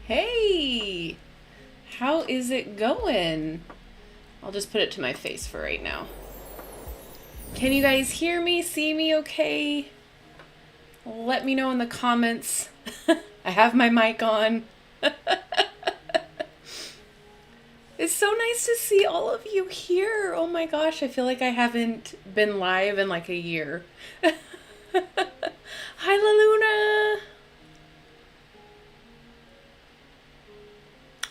Hey, how is it going? I'll just put it to my face for right now. Can you guys hear me, see me okay? Let me know in the comments. I have my mic on. It's so nice to see all of you here. Oh my gosh, I feel like I haven't been live in like a year. Hi, La Luna.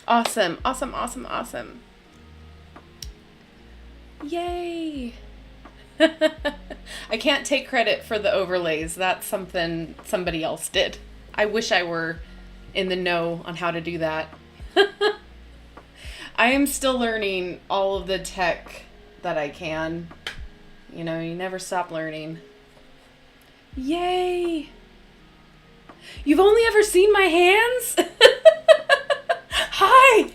Awesome, awesome, awesome, awesome. Yay. I can't take credit for the overlays. That's something somebody else did. I wish I were in the know on how to do that. I am still learning all of the tech that I can. You know, you never stop learning. Yay! You've only ever seen my hands? Hi!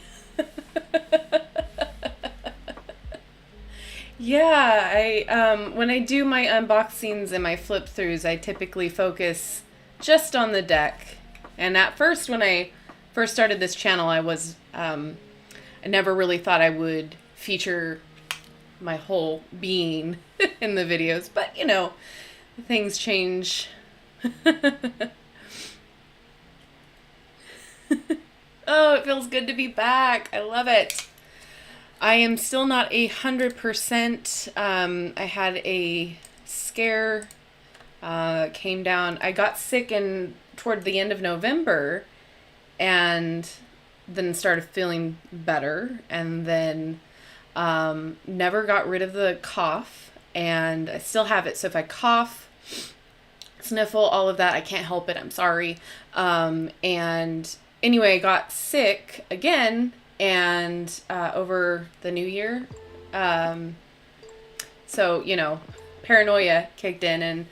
Yeah, when I do my unboxings and my flip throughs, I typically focus just on the deck. And at first, when I first started this channel, I never really thought I would feature my whole being in the videos, but you know, things change. Oh, it feels good to be back. I love it. I am still not 100%. I had a scare, came down. I got sick toward the end of November and then started feeling better, and then never got rid of the cough, and I still have it. So if I cough, sniffle, all of that, I can't help it. I'm sorry. And anyway, I got sick again, and over the new year. So, you know, paranoia kicked in and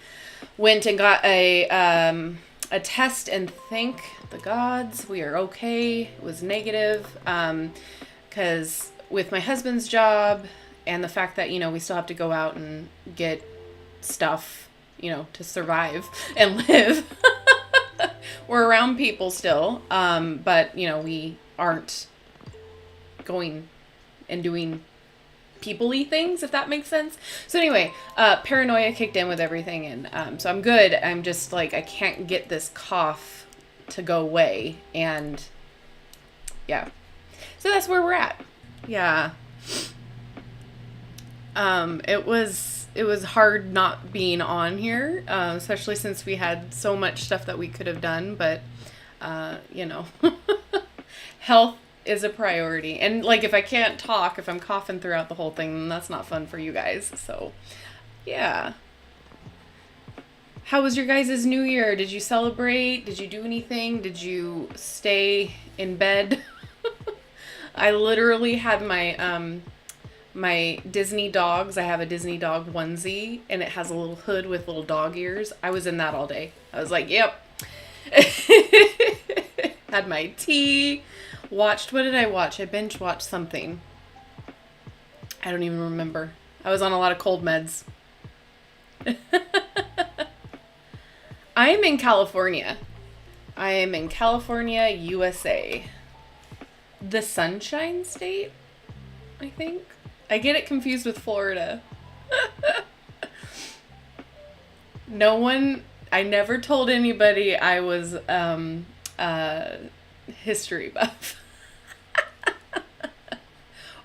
went and got a test, and thank the gods we are okay. It was negative, because with my husband's job and the fact that, you know, we still have to go out and get stuff, you know, to survive and live. We're around people still, but, you know, we aren't going and doing people-y things, if that makes sense. So anyway, paranoia kicked in with everything, and so I'm good. I'm just like, I can't get this cough to go away, and yeah. So that's where we're at. Yeah. It was hard not being on here, especially since we had so much stuff that we could have done, but, you know, health is a priority. And like, if I can't talk, if I'm coughing throughout the whole thing, then that's not fun for you guys. So, yeah. How was your guys' New Year? Did you celebrate? Did you do anything? Did you stay in bed? I literally had my Disney dogs. I have a Disney dog onesie, and it has a little hood with little dog ears. I was in that all day. I was like, yep. Had my tea. Watched, what did I watch? I binge watched something. I don't even remember. I was on a lot of cold meds. I am in California. I am in California, USA. The Sunshine State, I think. I get it confused with Florida. I never told anybody I was history buff.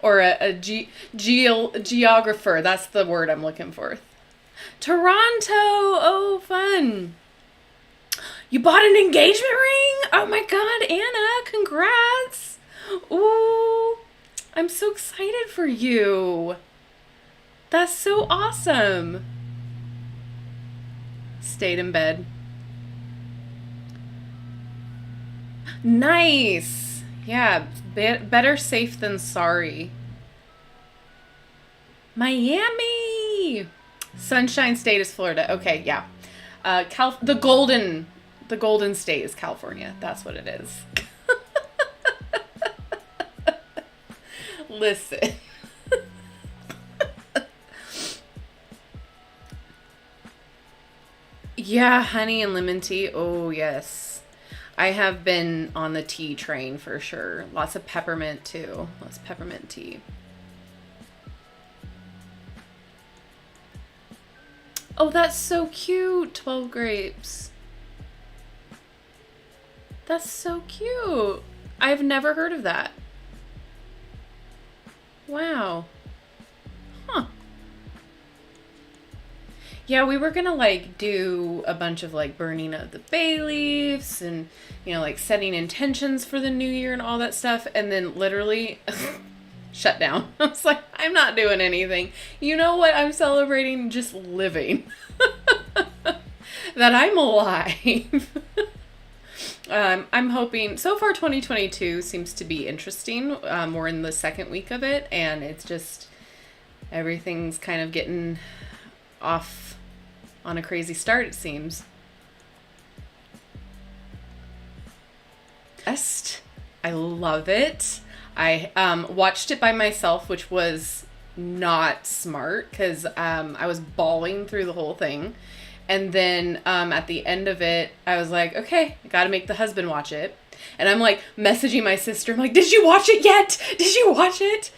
Or a geographer. That's the word I'm looking for. Toronto! Oh, fun. You bought an engagement ring? Oh my god, Anna, congrats. Ooh, I'm so excited for you. That's so awesome. Stayed in bed. Nice. Yeah, better safe than sorry. Miami. Sunshine State is Florida. Okay, yeah. The Golden State is California. That's what it is. Listen. Yeah, honey and lemon tea. Oh, yes. I have been on the tea train for sure. Lots of peppermint too. Lots of peppermint tea. Oh, that's so cute. 12 grapes. That's so cute. I've never heard of that. Wow. Huh. Yeah, we were gonna like do a bunch of like burning of the bay leaves and, you know, like setting intentions for the new year and all that stuff. And then literally shut down. I was like, I'm not doing anything. You know what? I'm celebrating just living. That I'm alive. I'm hoping, so far 2022 seems to be interesting. We're in the second week of it, and it's just, everything's kind of getting off on a crazy start, it seems. Best. I love it. I watched it by myself, which was not smart because I was bawling through the whole thing. And then at the end of it, I was like, okay, I got to make the husband watch it. And I'm like messaging my sister. I'm like, did you watch it yet? Did you watch it?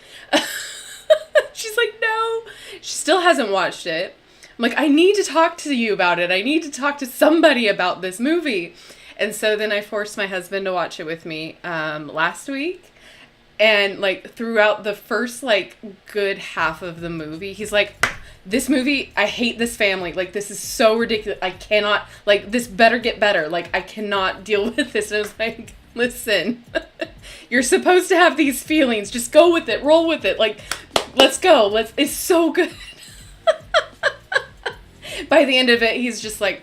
She's like, no. She still hasn't watched it. I'm like, I need to talk to you about it. I need to talk to somebody about this movie. And so then I forced my husband to watch it with me last week. And like throughout the first like good half of the movie, he's like, this movie, I hate this family. Like, this is so ridiculous. I cannot, like, this better get better. Like, I cannot deal with this. And I was like, listen, you're supposed to have these feelings. Just go with it. Roll with it. Like, let's go. It's so good. By the end of it, he's just like,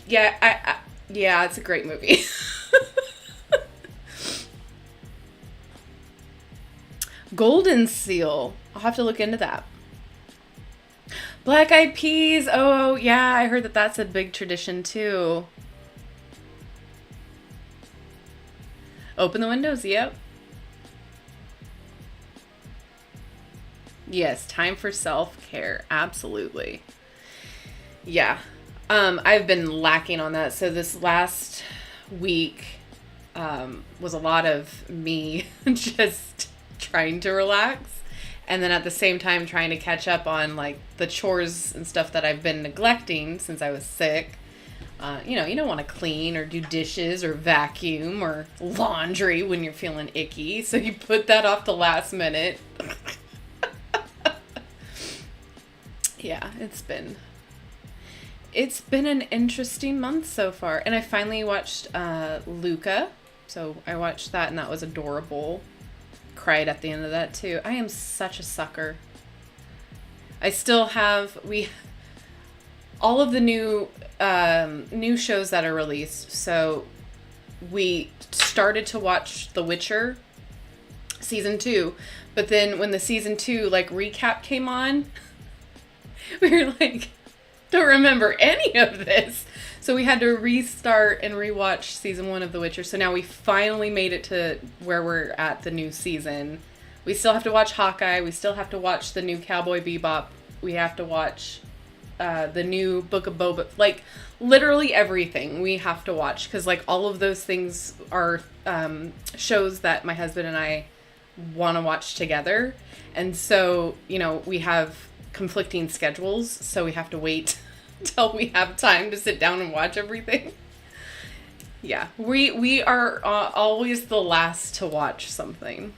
yeah, yeah, it's a great movie. Golden Seal. I'll have to look into that. Black Eyed Peas. Oh, yeah, I heard that that's a big tradition, too. Open the windows, yep. Yes, time for self-care, absolutely. Yeah, I've been lacking on that. So this last week was a lot of me just trying to relax. And then at the same time trying to catch up on like the chores and stuff that I've been neglecting since I was sick. You know, you don't want to clean or do dishes or vacuum or laundry when you're feeling icky. So you put that off the last minute. Yeah, it's been an interesting month so far. And I finally watched Luca. So I watched that and that was adorable. Cried at the end of that too. I am such a sucker. I still have all of the new shows that are released. So we started to watch The Witcher season 2, but then when the season 2 like recap came on, we were like, don't remember any of this. So we had to restart and rewatch season 1 of The Witcher. So now we finally made it to where we're at the new season. We still have to watch Hawkeye. We still have to watch the new Cowboy Bebop. We have to watch the new Book of Boba. Like, literally everything we have to watch. Because, like, all of those things are shows that my husband and I want to watch together. And so, you know, we have conflicting schedules. So we have to wait until we have time to sit down and watch everything. Yeah, we are always the last to watch something.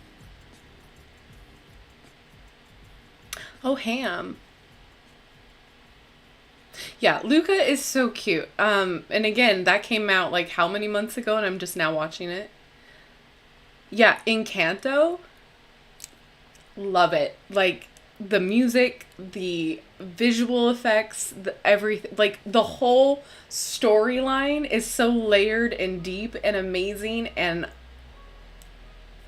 Oh, Ham. Yeah, Luca is so cute. And again, that came out like how many months ago and I'm just now watching it. Yeah, Encanto. Love it. Like, the music, the visual effects, everything, like the whole storyline is so layered and deep and amazing. And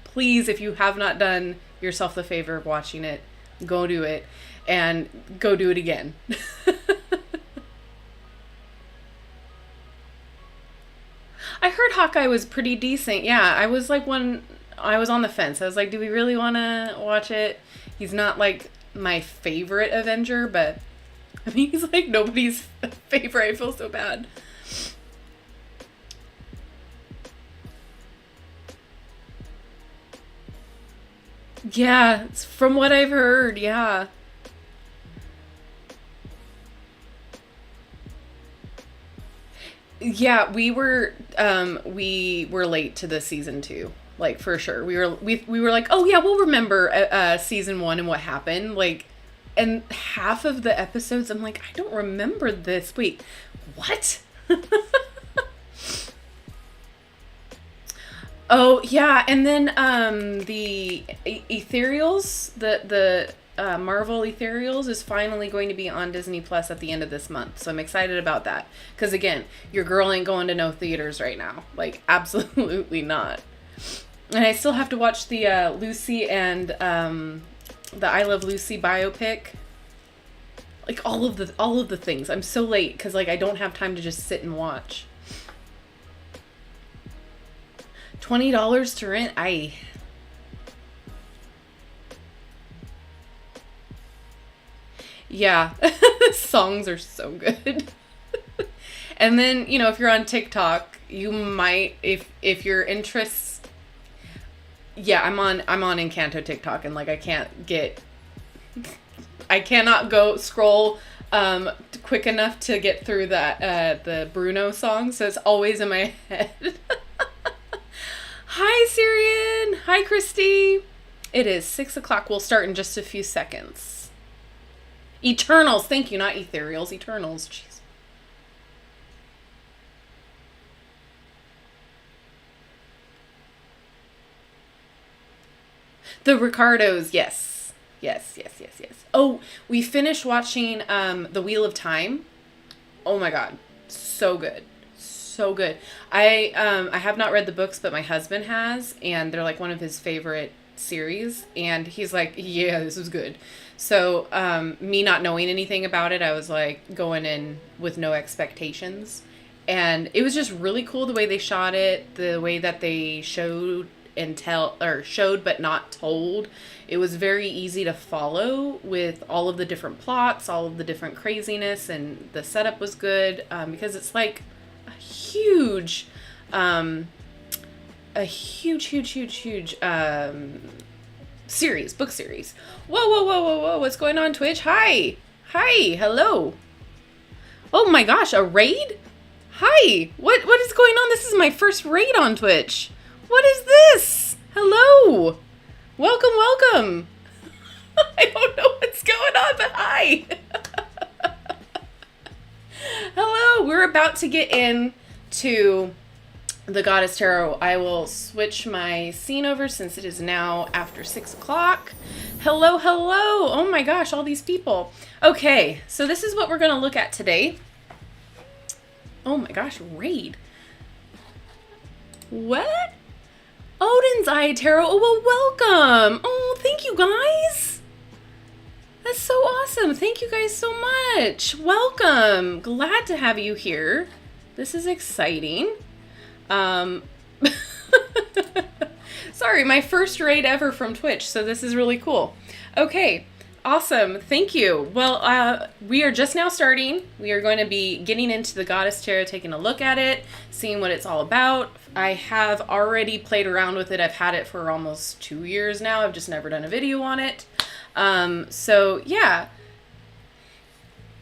please, if you have not done yourself the favor of watching it, go do it and go do it again. I heard Hawkeye was pretty decent. Yeah, I was like I was on the fence. I was like, do we really want to watch it? He's not like my favorite Avenger, but I mean, he's like nobody's favorite. I feel so bad. Yeah, it's from what I've heard. Yeah. Yeah, we were late to the season 2. Like for sure. We were like, "Oh yeah, we'll remember season 1 and what happened." Like, and half of the episodes I'm like, "I don't remember this." Wait. What? Oh yeah, and then the Ethereals, the Marvel Ethereals is finally going to be on Disney Plus at the end of this month. So I'm excited about that. Because again, your girl ain't going to no theaters right now. Like, absolutely not. And I still have to watch the Lucy and the I Love Lucy biopic. Like all of the things. I'm so late because like I don't have time to just sit and watch. $20 to rent. Yeah, songs are so good. And then, you know, if you're on TikTok, you might if your interests. Yeah, I'm on Encanto TikTok, and like I cannot go scroll quick enough to get through that the Bruno song, so it's always in my head. Hi, Syrian. Hi, Christy. It is 6:00. We'll start in just a few seconds. Eternals. Thank you, not ethereals. Eternals. Jeez. The Ricardos. Yes. Yes, yes, yes, yes. Oh, we finished watching The Wheel of Time. Oh my God. So good. So good. I have not read the books, but my husband has, and they're like one of his favorite series, and he's like, yeah, this is good. So me not knowing anything about it, I was like going in with no expectations, and it was just really cool the way they shot it, the way that they showed but not told. It was very easy to follow with all of the different plots, all of the different craziness, and the setup was good because it's like huge, a huge series, book series. Whoa, whoa, whoa, whoa, whoa! What's going on, Twitch? Hi, hello. Oh my gosh, a raid? Hi, what is going on? This is my first raid on Twitch. What is this? Hello, welcome. I don't know what's going on, but hi. Hello, we're about to get into the Goddess Tarot. I will switch my scene over since it is now after 6:00. Hello. Oh my gosh, all these people. Okay, so this is what we're going to look at today. Oh my gosh, raid. What? Odin's Eye Tarot. Oh, well, welcome. Oh, thank you guys. That's so awesome. Thank you guys so much. Welcome. Glad to have you here. This is exciting. Sorry, my first raid ever from Twitch, so this is really cool. Okay, awesome. Thank you. Well, we are just now starting. We are going to be getting into the Goddess Tarot, taking a look at it, seeing what it's all about. I have already played around with it. I've had it for almost 2 years now. I've just never done a video on it. So yeah,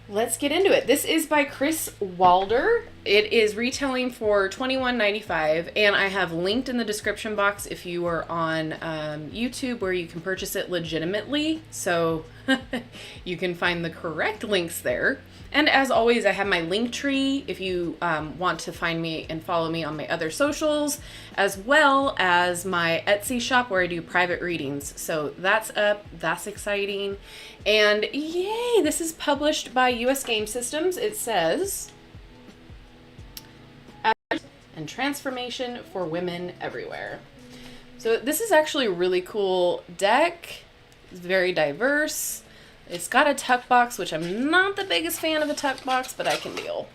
let's get into it. This is by Kris Waldherr. It is retailing for $21.95, and I have linked in the description box if you are on YouTube where you can purchase it legitimately, so you can find the correct links there. And as always, I have my link tree if you want to find me and follow me on my other socials, as well as my Etsy shop where I do private readings. So that's up. That's exciting. And yay, this is published by US Game Systems. It says, and transformation for women everywhere. So this is actually a really cool deck. It's very diverse. It's got a tuck box, which I'm not the biggest fan of a tuck box, but I can deal.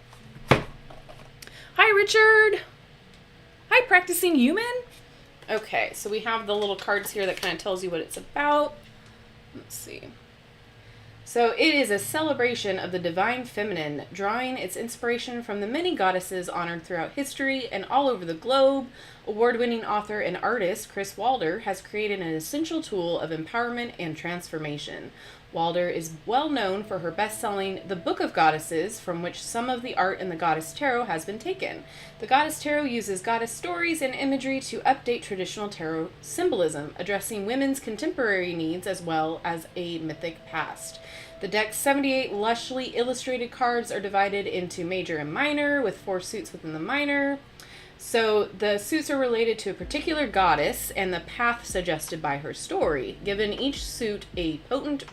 Hi, Richard. Hi, Practicing Human. Okay, so we have the little cards here that kind of tells you what it's about. Let's see. So it is a celebration of the divine feminine, drawing its inspiration from the many goddesses honored throughout history and all over the globe. Award-winning author and artist Kris Waldherr has created an essential tool of empowerment and transformation. Waldherr is well known for her best-selling The Book of Goddesses, from which some of the art in the Goddess Tarot has been taken. The Goddess Tarot uses goddess stories and imagery to update traditional tarot symbolism, addressing women's contemporary needs as well as a mythic past. The deck's 78 lushly illustrated cards are divided into major and minor, with 4 suits within the minor. So the suits are related to a particular goddess and the path suggested by her story, giving each suit a potent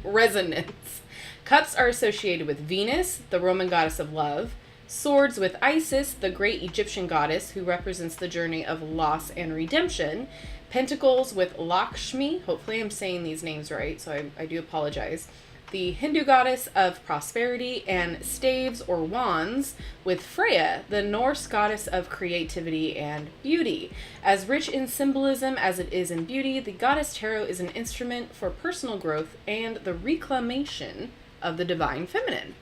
resonance. Cups are associated with Venus, the Roman goddess of love. Swords with Isis, the great Egyptian goddess who represents the journey of loss and redemption. Pentacles with Lakshmi, hopefully I'm saying these names right, so I do apologize, the Hindu goddess of prosperity, and staves or wands with Freya, the Norse goddess of creativity and beauty. As rich in symbolism as it is in beauty, the Goddess Tarot is an instrument for personal growth and the reclamation of the divine feminine.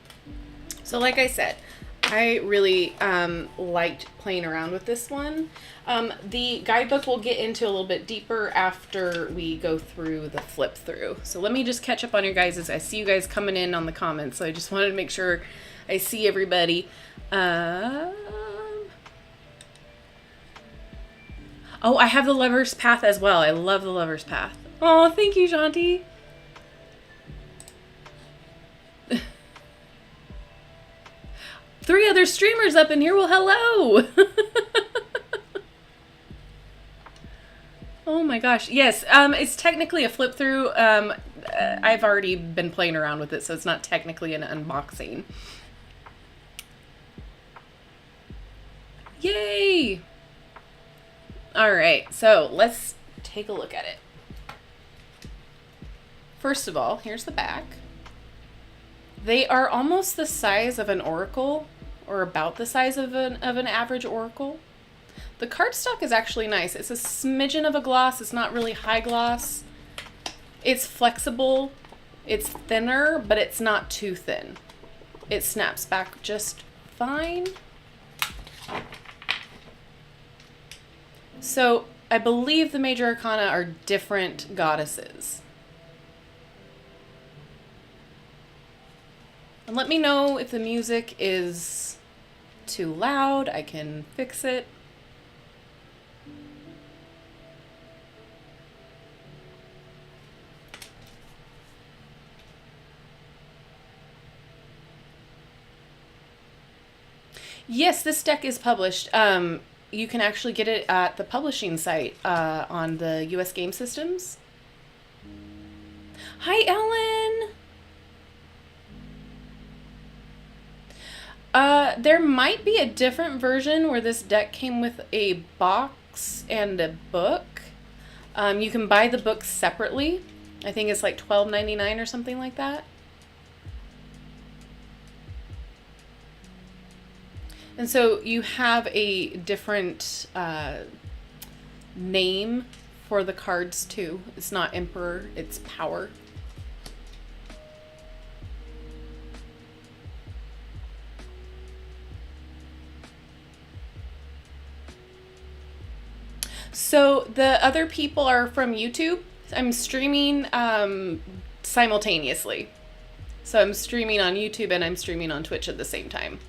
So like I said, I really liked playing around with this one. The guidebook we'll get into a little bit deeper after we go through the flip through. So let me just catch up on your guys' I see you guys coming in on the comments, so I just wanted to make sure I see everybody. Oh, I have the Lover's Path as well. I love the Lover's Path. Oh, thank you, Shanti. Three other streamers up in here. Well, hello. Oh my gosh. Yes, it's technically a flip through. I've already been playing around with it, so it's not technically an unboxing. Yay! All right, so let's take a look at it. First of all, here's the back. They are almost the size of an oracle, or about the size of an average oracle. The cardstock is actually nice. It's a smidgen of a gloss. It's not really high gloss. It's flexible. It's thinner, but it's not too thin. It snaps back just fine. So I believe the major arcana are different goddesses. And let me know if the music is too loud. I can fix it. Yes, this deck is published. You can actually get it at the publishing site on the US Game Systems. Hi, Ellen! There might be a different version where this deck came with a box and a book. You can buy the book separately. I think it's like $12.99 or something like that. And so you have a different name for the cards too. It's not Emperor, it's Power. So the other people are from YouTube. I'm streaming simultaneously. So I'm streaming on YouTube and I'm streaming on Twitch at the same time.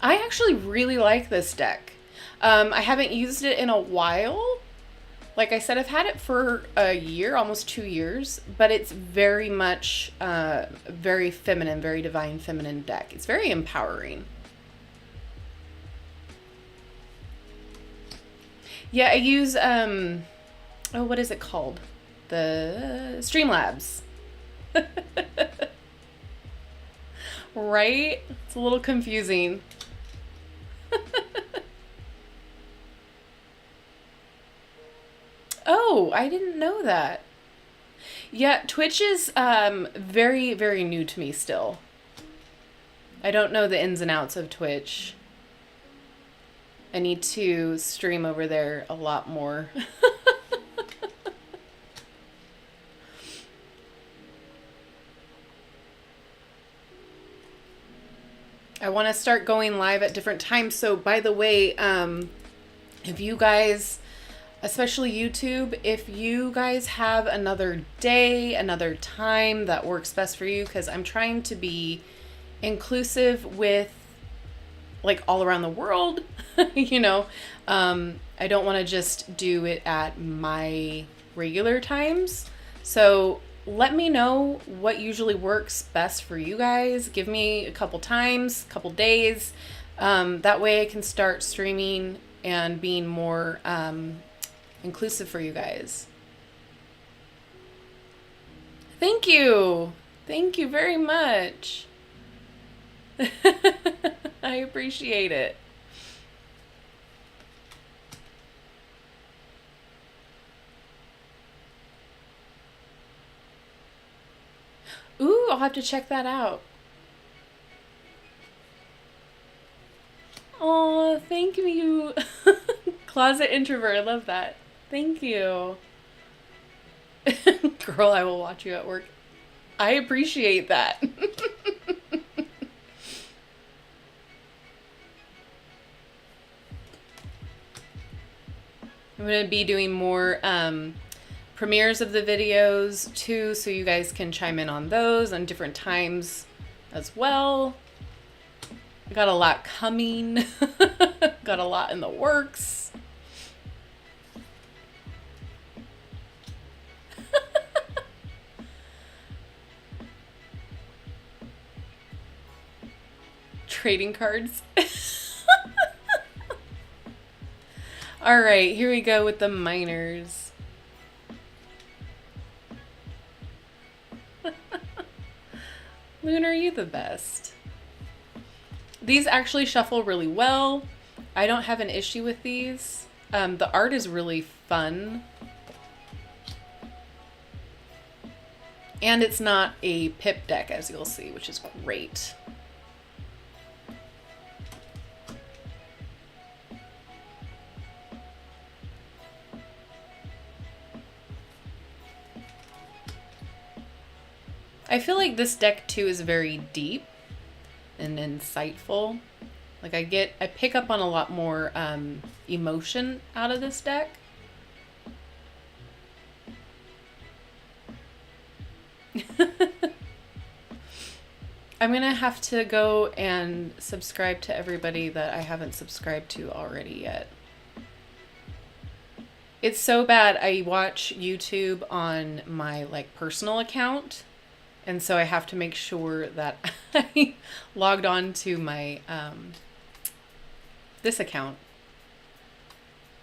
I actually really like this deck. I haven't used it in a while. Like I said, I've had it for a year, almost 2 years, but it's very much very feminine, very divine feminine deck. It's very empowering. Yeah, I use, oh, what is it called? The Streamlabs. Right? It's a little confusing. Oh, I didn't know that. Yeah, Twitch is very, very new to me still. I don't know the ins and outs of Twitch. I need to stream over there a lot more. I want to start going live at different times. So by the way, if you guys, especially YouTube, if you guys have another day, another time that works best for you, because I'm trying to be inclusive with like all around the world, you know, I don't want to just do it at my regular times. So let me know what usually works best for you guys. Give me a couple times, couple days. That way I can start streaming and being more inclusive for you guys. Thank you. Thank you very much. I appreciate it. Ooh, I'll have to check that out. Oh, thank you. Closet introvert, I love that. Thank you. Girl, I will watch you at work. I appreciate that. I'm going to be doing more premieres of the videos too, so you guys can chime in on those on different times as well. I got a lot coming. Got a lot in the works. Trading cards. All right, here we go with the miners. Lunar, you the best. These actually shuffle really well. I don't have an issue with these. The art is really fun. And it's not a pip deck, as you'll see, which is great. I feel like this deck too is very deep and insightful. Like I pick up on a lot more emotion out of this deck. I'm gonna have to go and subscribe to everybody that I haven't subscribed to already yet. It's so bad. I watch YouTube on my like personal account, and so I have to make sure that I logged on to my this account.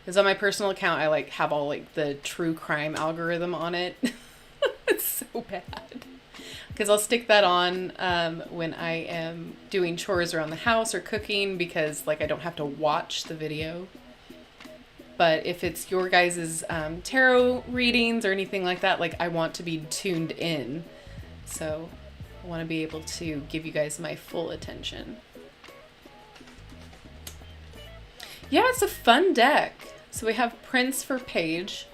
Because on my personal account, I like have all like the true crime algorithm on it. It's so bad. Because I'll stick that on when I am doing chores around the house or cooking, because like I don't have to watch the video. But if it's your guys' tarot readings or anything like that, like I want to be tuned in. So I want to be able to give you guys my full attention. Yeah, it's a fun deck. So we have Prince for Page.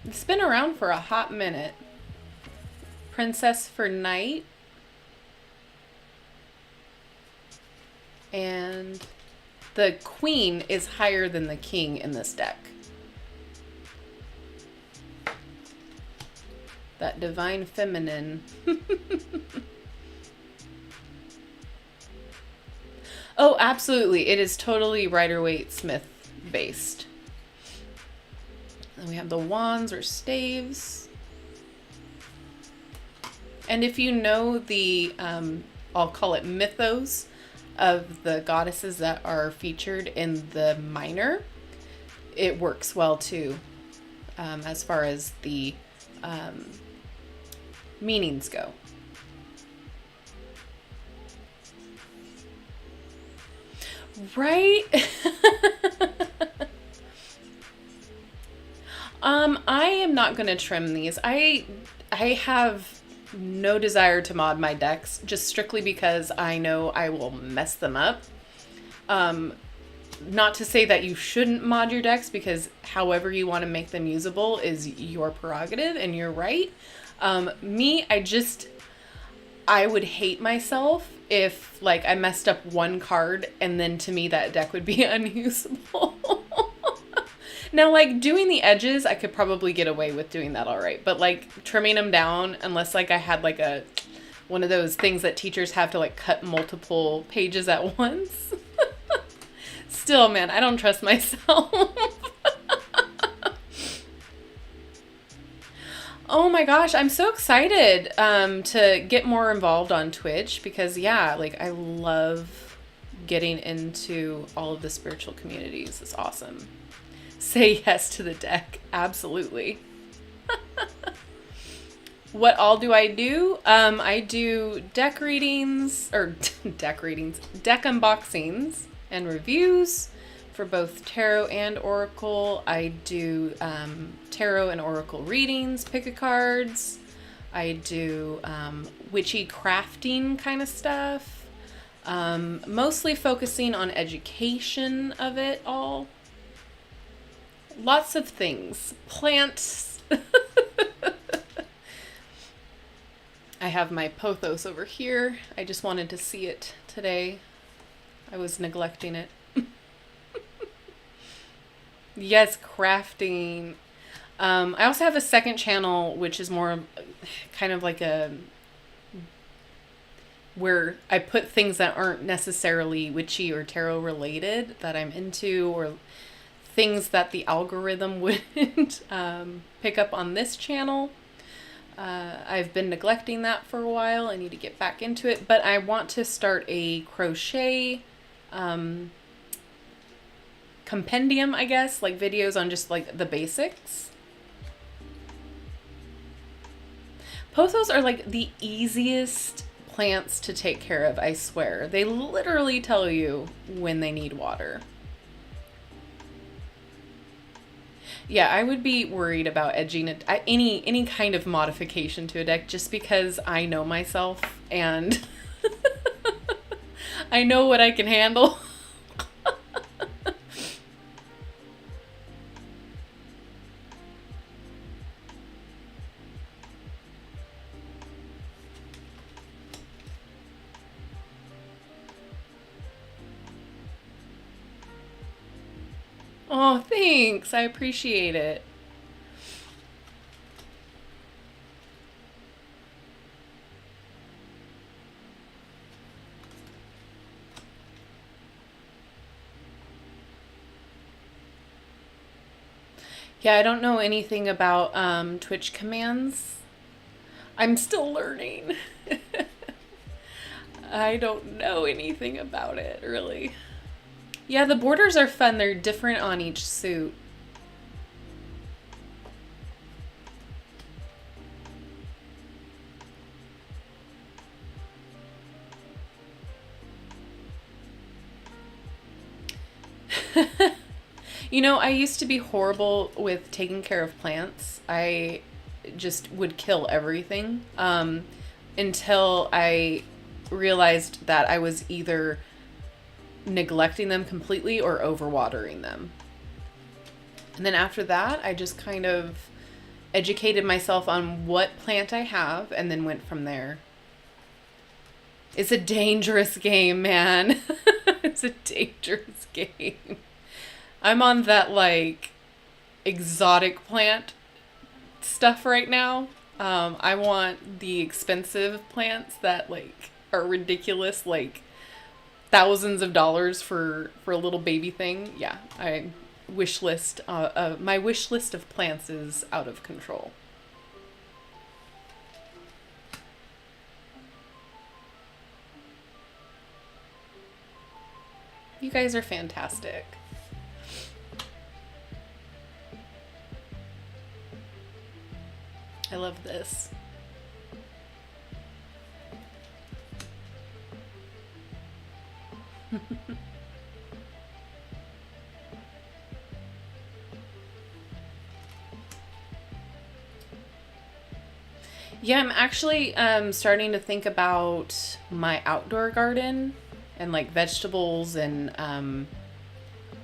It's been around for a hot minute. Princess for Knight. And the Queen is higher than the King in this deck. That Divine Feminine. Oh, absolutely. It is totally Rider-Waite-Smith based. And we have the wands or staves. And if you know the, I'll call it mythos of the goddesses that are featured in the minor, it works well too, as far as the meanings go. Right? I am not going to trim these. I have no desire to mod my decks, just strictly because I know I will mess them up. Not to say that you shouldn't mod your decks, because however you want to make them usable is your prerogative and your right. Me, I would hate myself if like I messed up one card and then to me that deck would be unusable. Now, like, doing the edges, I could probably get away with doing that all right. But, like, trimming them down, unless, like, I had, like, one of those things that teachers have to, like, cut multiple pages at once. Still, man, I don't trust myself. Oh my gosh, I'm so excited to get more involved on Twitch because, yeah, like, I love getting into all of the spiritual communities. It's awesome. Say yes to the deck. Absolutely. What all do I do? I do deck readings, or deck readings, deck unboxings and reviews for both tarot and oracle. I do tarot and oracle readings, pick-a-cards. I do witchy crafting kind of stuff. Mostly focusing on education of it all. Lots of things. Plants. I have my pothos over here. I just wanted to see it today. I was neglecting it. Yes, crafting. I also have a second channel, which is more kind of like where I put things that aren't necessarily witchy or tarot related that I'm into, or things that the algorithm wouldn't pick up on this channel. I've been neglecting that for a while. I need to get back into it, but I want to start a crochet compendium, I guess, like videos on just like the basics. Pothos are like the easiest plants to take care of, I swear. They literally tell you when they need water. Yeah, I would be worried about edging it, any kind of modification to a deck, just because I know myself and I know what I can handle. Oh, thanks. I appreciate it. Yeah, I don't know anything about Twitch commands. I'm still learning. I don't know anything about it, really. Yeah, the borders are fun. They're different on each suit. You know, I used to be horrible with taking care of plants. I just would kill everything until I realized that I was either neglecting them completely or overwatering them. And then after that, I just kind of educated myself on what plant I have and then went from there. It's a dangerous game, man. It's a dangerous game. I'm on that, like, exotic plant stuff right now. I want the expensive plants that, like, are ridiculous, like, thousands of dollars for a little baby thing. Yeah, my wish list of plants is out of control. You guys are fantastic. I love this. Yeah, I'm actually starting to think about my outdoor garden and like vegetables and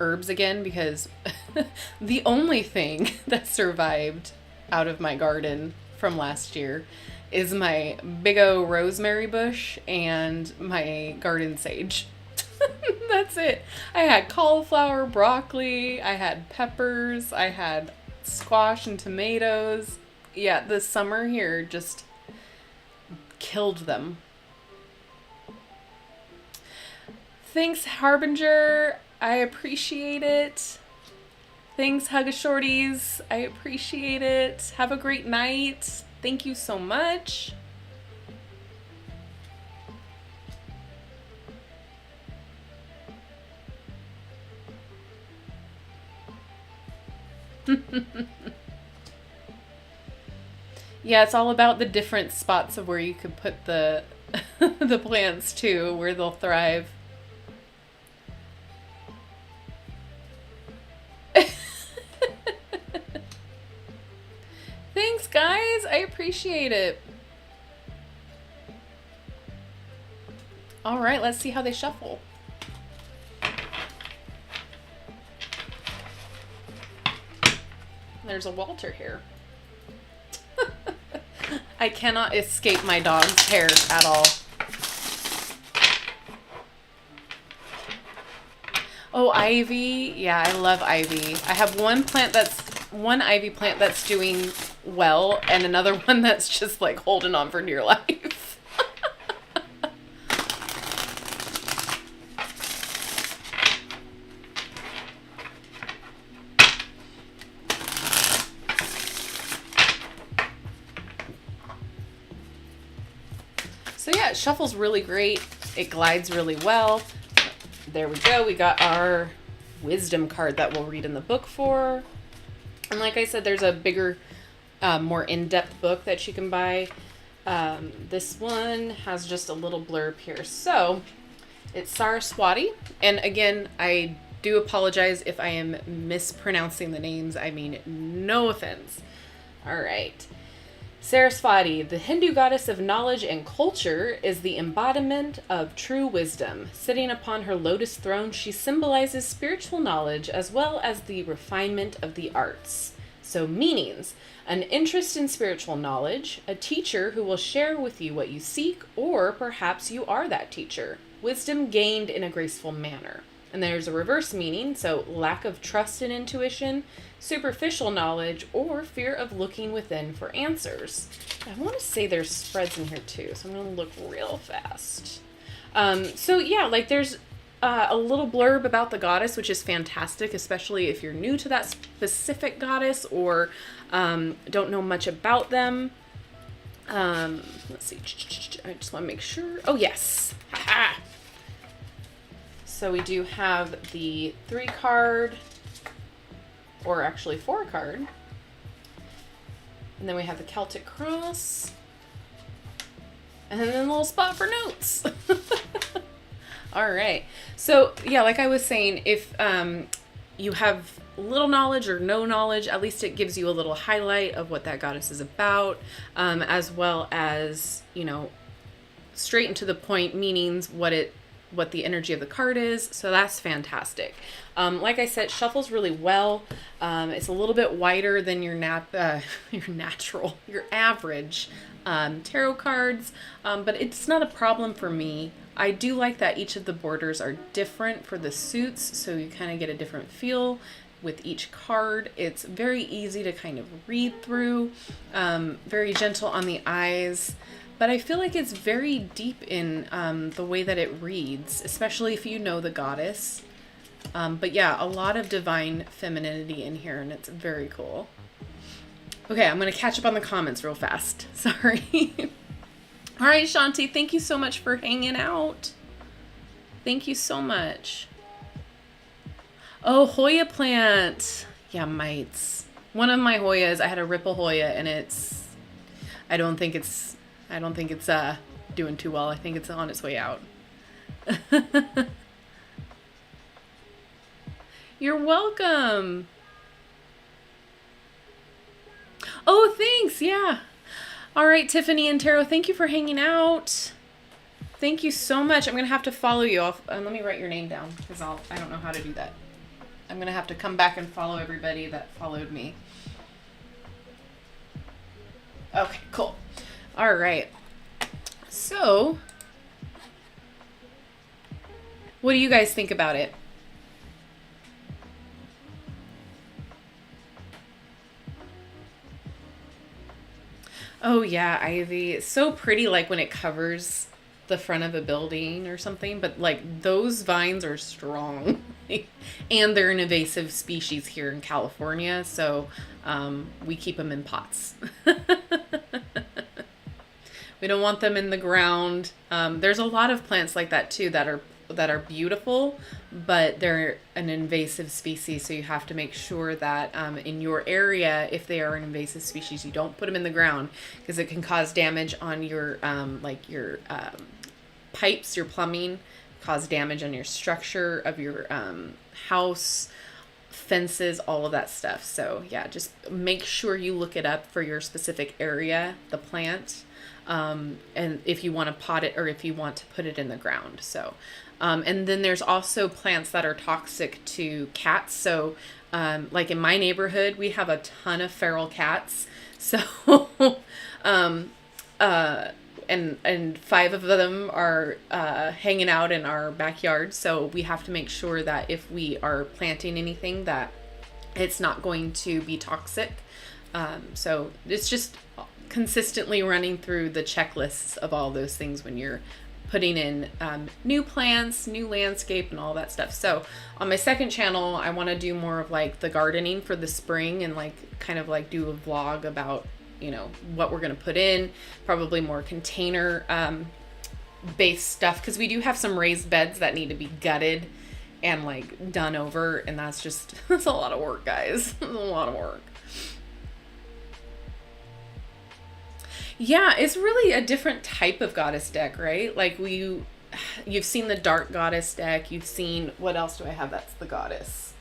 herbs again, because the only thing that survived out of my garden from last year is my big O rosemary bush and my garden sage. That's it. I had cauliflower, broccoli, I had peppers, I had squash and tomatoes. Yeah, the summer here just killed them. Thanks, Harbinger. I appreciate it. Thanks, Hug-a-Shorties. I appreciate it. Have a great night. Thank you so much. Yeah, it's all about the different spots of where you could put the the plants too, where they'll thrive. Thanks, guys. I appreciate it. All right, let's see how they shuffle. There's a Walter here. I cannot escape my dog's hair at all. Oh, ivy. Yeah, I love ivy. I have one ivy plant that's doing well and another one that's just like holding on for dear life. So yeah, it shuffles really great. It glides really well. There we go. We got our wisdom card that we'll read in the book for. And like I said, there's a bigger, more in-depth book that you can buy. This one has just a little blurb here. So it's Saraswati. And again, I do apologize if I am mispronouncing the names. I mean, no offense. All right. Saraswati, the Hindu goddess of knowledge and culture, is the embodiment of true wisdom. Sitting upon her lotus throne, she symbolizes spiritual knowledge as well as the refinement of the arts. So meanings: an interest in spiritual knowledge, a teacher who will share with you what you seek, or perhaps you are that teacher. Wisdom gained in a graceful manner. And there's a reverse meaning, so lack of trust and intuition, superficial knowledge, or fear of looking within for answers. I want to say there's spreads in here too, so I'm going to look real fast. So yeah, like there's a little blurb about the goddess, which is fantastic, especially if you're new to that specific goddess or don't know much about them. Let's see. I just want to make sure. Oh, yes. Ha-ha. So we do have the 3 card, or actually 4 card. And then we have the Celtic cross. And then a little spot for notes. All right. So yeah, like I was saying, if you have little knowledge or no knowledge, at least it gives you a little highlight of what that goddess is about, as well as, you know, straight and to the point meanings, what the energy of the card is. So that's fantastic. Like I said, shuffles really well. It's a little bit wider than your average tarot cards, but it's not a problem for me. I do like that each of the borders are different for the suits, so you kind of get a different feel with each card. It's very easy to kind of read through, very gentle on the eyes. But I feel like it's very deep in the way that it reads, especially if you know the goddess. But yeah, a lot of divine femininity in here, and it's very cool. Okay, I'm going to catch up on the comments real fast. Sorry. All right, Shanti, thank you so much for hanging out. Thank you so much. Oh, Hoya plant. Yeah, mites. One of my Hoyas, I had a Ripple Hoya, and I don't think it's doing too well. I think it's on its way out. You're welcome. Oh, thanks. Yeah. All right, Tiffany and Taro, thank you for hanging out. Thank you so much. I'm going to have to follow you. Let me write your name down because I don't know how to do that. I'm going to have to come back and follow everybody that followed me. Okay, cool. All right. So, what do you guys think about it? Oh yeah, ivy. It's so pretty like when it covers the front of a building or something, but like those vines are strong. And they're an invasive species here in California, so we keep them in pots. We don't want them in the ground. There's a lot of plants like that too that are beautiful, but they're an invasive species. So you have to make sure that in your area, if they are an invasive species, you don't put them in the ground because it can cause damage on your your pipes, your plumbing, cause damage on your structure of your house, fences, all of that stuff. So yeah, just make sure you look it up for your specific area, the plant, and if you want to pot it or if you want to put it in the ground. So, and then there's also plants that are toxic to cats. So, like in my neighborhood, we have a ton of feral cats. So, um, and five of them are hanging out in our backyard. So we have to make sure that if we are planting anything, that it's not going to be toxic. So it's just consistently running through the checklists of all those things when you're putting in new plants, new landscape, and all that stuff. So on my second channel, I want to do more of like the gardening for the spring and like kind of like do a vlog about, you know, what we're going to put in, probably more container based stuff, because we do have some raised beds that need to be gutted and like done over, and that's a lot of work, guys. It's a lot of work. Yeah, it's really a different type of goddess deck, right? Like you've seen the dark goddess deck. You've seen, what else do I have that's the goddess?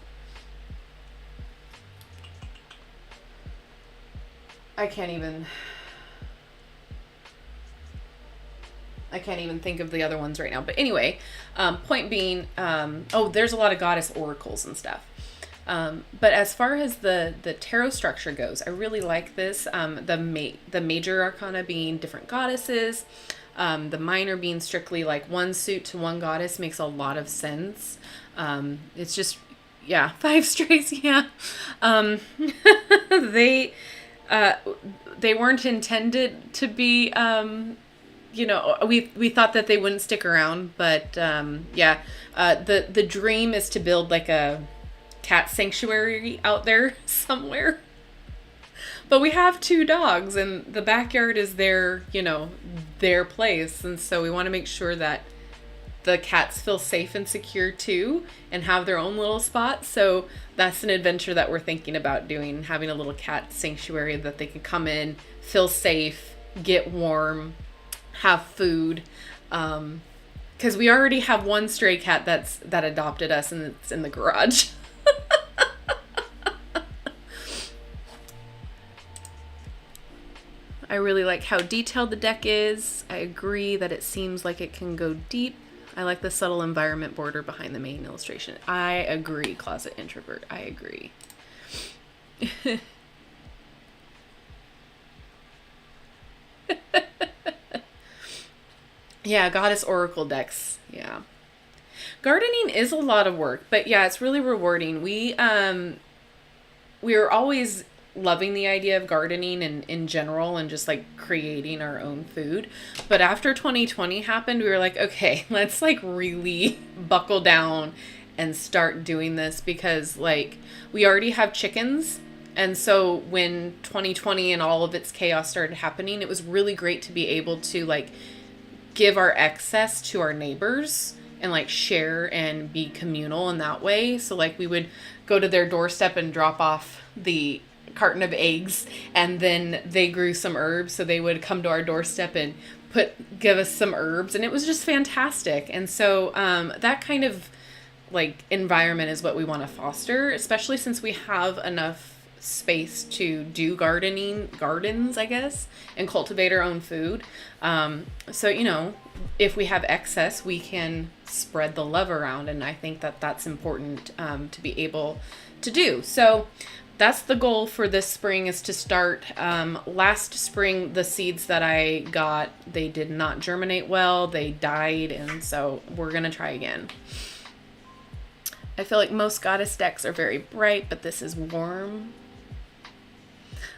I can't even think of the other ones right now. But anyway, point being, there's a lot of goddess oracles and stuff. But as far as the tarot structure goes, I really like this. The major arcana being different goddesses, the minor being strictly like one suit to one goddess makes a lot of sense. It's just, yeah, five strays, yeah. They they weren't intended to be. We thought that they wouldn't stick around, but yeah. The dream is to build like a cat sanctuary out there somewhere. But we have two dogs, and the backyard is their place, and so we want to make sure that the cats feel safe and secure too and have their own little spot. So that's an adventure that we're thinking about doing, having a little cat sanctuary that they can come in, feel safe, get warm, have food. Because we already have one stray cat that adopted us, and it's in the garage. I really like how detailed the deck is. I agree that it seems like it can go deep. I like the subtle environment border behind the main illustration. I agree, Closet Introvert. I agree. Yeah, Goddess Oracle decks. Yeah. Gardening is a lot of work, but yeah, it's really rewarding. We are always loving the idea of gardening and in general and just like creating our own food. But after 2020 happened, we were like, okay, let's like really buckle down and start doing this, because like we already have chickens. And so when 2020 and all of its chaos started happening, it was really great to be able to like give our excess to our neighbors and like share and be communal in that way. So like we would go to their doorstep and drop off the carton of eggs, and then they grew some herbs, so they would come to our doorstep and give us some herbs, and it was just fantastic. And so that kind of like environment is what we want to foster, especially since we have enough space to do gardens, I guess, and cultivate our own food. So if we have excess, we can spread the love around, and I think that that's important to be able to do. So that's the goal for this spring, is to start. Last spring, the seeds that I got, they did not germinate well. They died, and so we're going to try again. I feel like most goddess decks are very bright, but this is warm.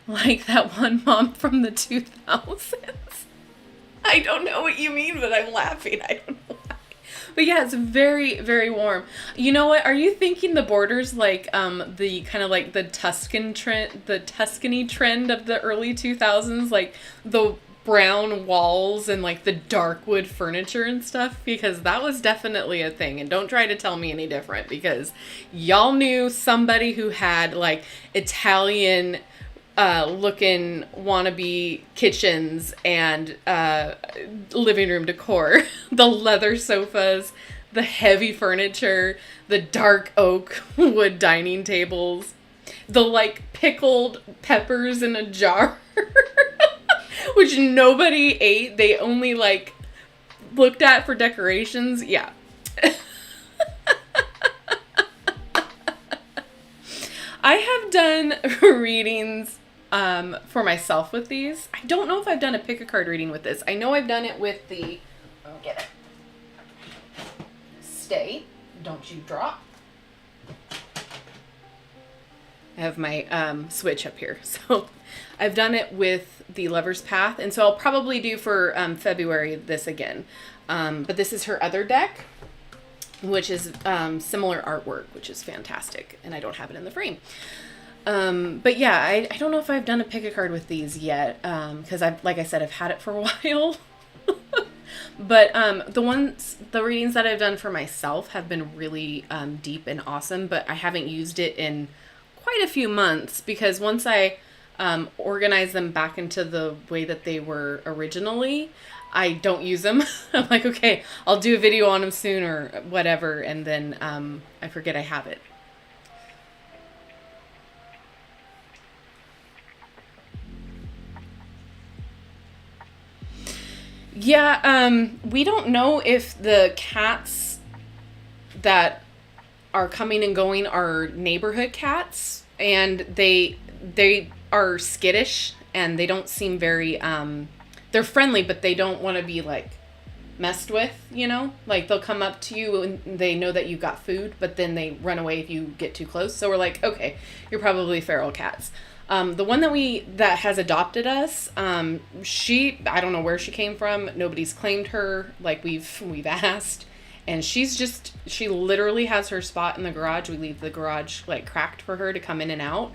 Like that one mom from the 2000s. I don't know what you mean, but I'm laughing. I don't know why. But yeah, it's very, very warm. You know what? Are you thinking the borders like the kind of like the Tuscan trend, the Tuscany trend of the early 2000s, like the brown walls and like the dark wood furniture and stuff? Because that was definitely a thing. And don't try to tell me any different, because y'all knew somebody who had like Italian looking wannabe kitchens and living room decor. The leather sofas, the heavy furniture, the dark oak wood dining tables, the like pickled peppers in a jar, which nobody ate. They only like looked at for decorations. Yeah. I have done readings for myself with these. I don't know if I've done a pick a card reading with this. I know I've done it with the, oh, get it. Stay. Don't you drop. I have my switch up here. So I've done it with the Lover's Path. And so I'll probably do for February this again. But this is her other deck, which is similar artwork, which is fantastic. And I don't have it in the frame. But yeah, I don't know if I've done a pick a card with these yet, because like I said, I've had it for a while. But the readings that I've done for myself have been really deep and awesome, but I haven't used it in quite a few months, because once I organize them back into the way that they were originally, I don't use them. I'm like, okay, I'll do a video on them soon or whatever, and then I forget I have it. Yeah, we don't know if the cats that are coming and going are neighborhood cats, and they are skittish, and they don't seem very they're friendly, but they don't want to be like messed with, you know? Like they'll come up to you and they know that you've got food, but then they run away if you get too close. So we're like, okay, you're probably feral cats. The one that has adopted us, I don't know where she came from. Nobody's claimed her. Like we've asked, and she literally has her spot in the garage. We leave the garage like cracked for her to come in and out.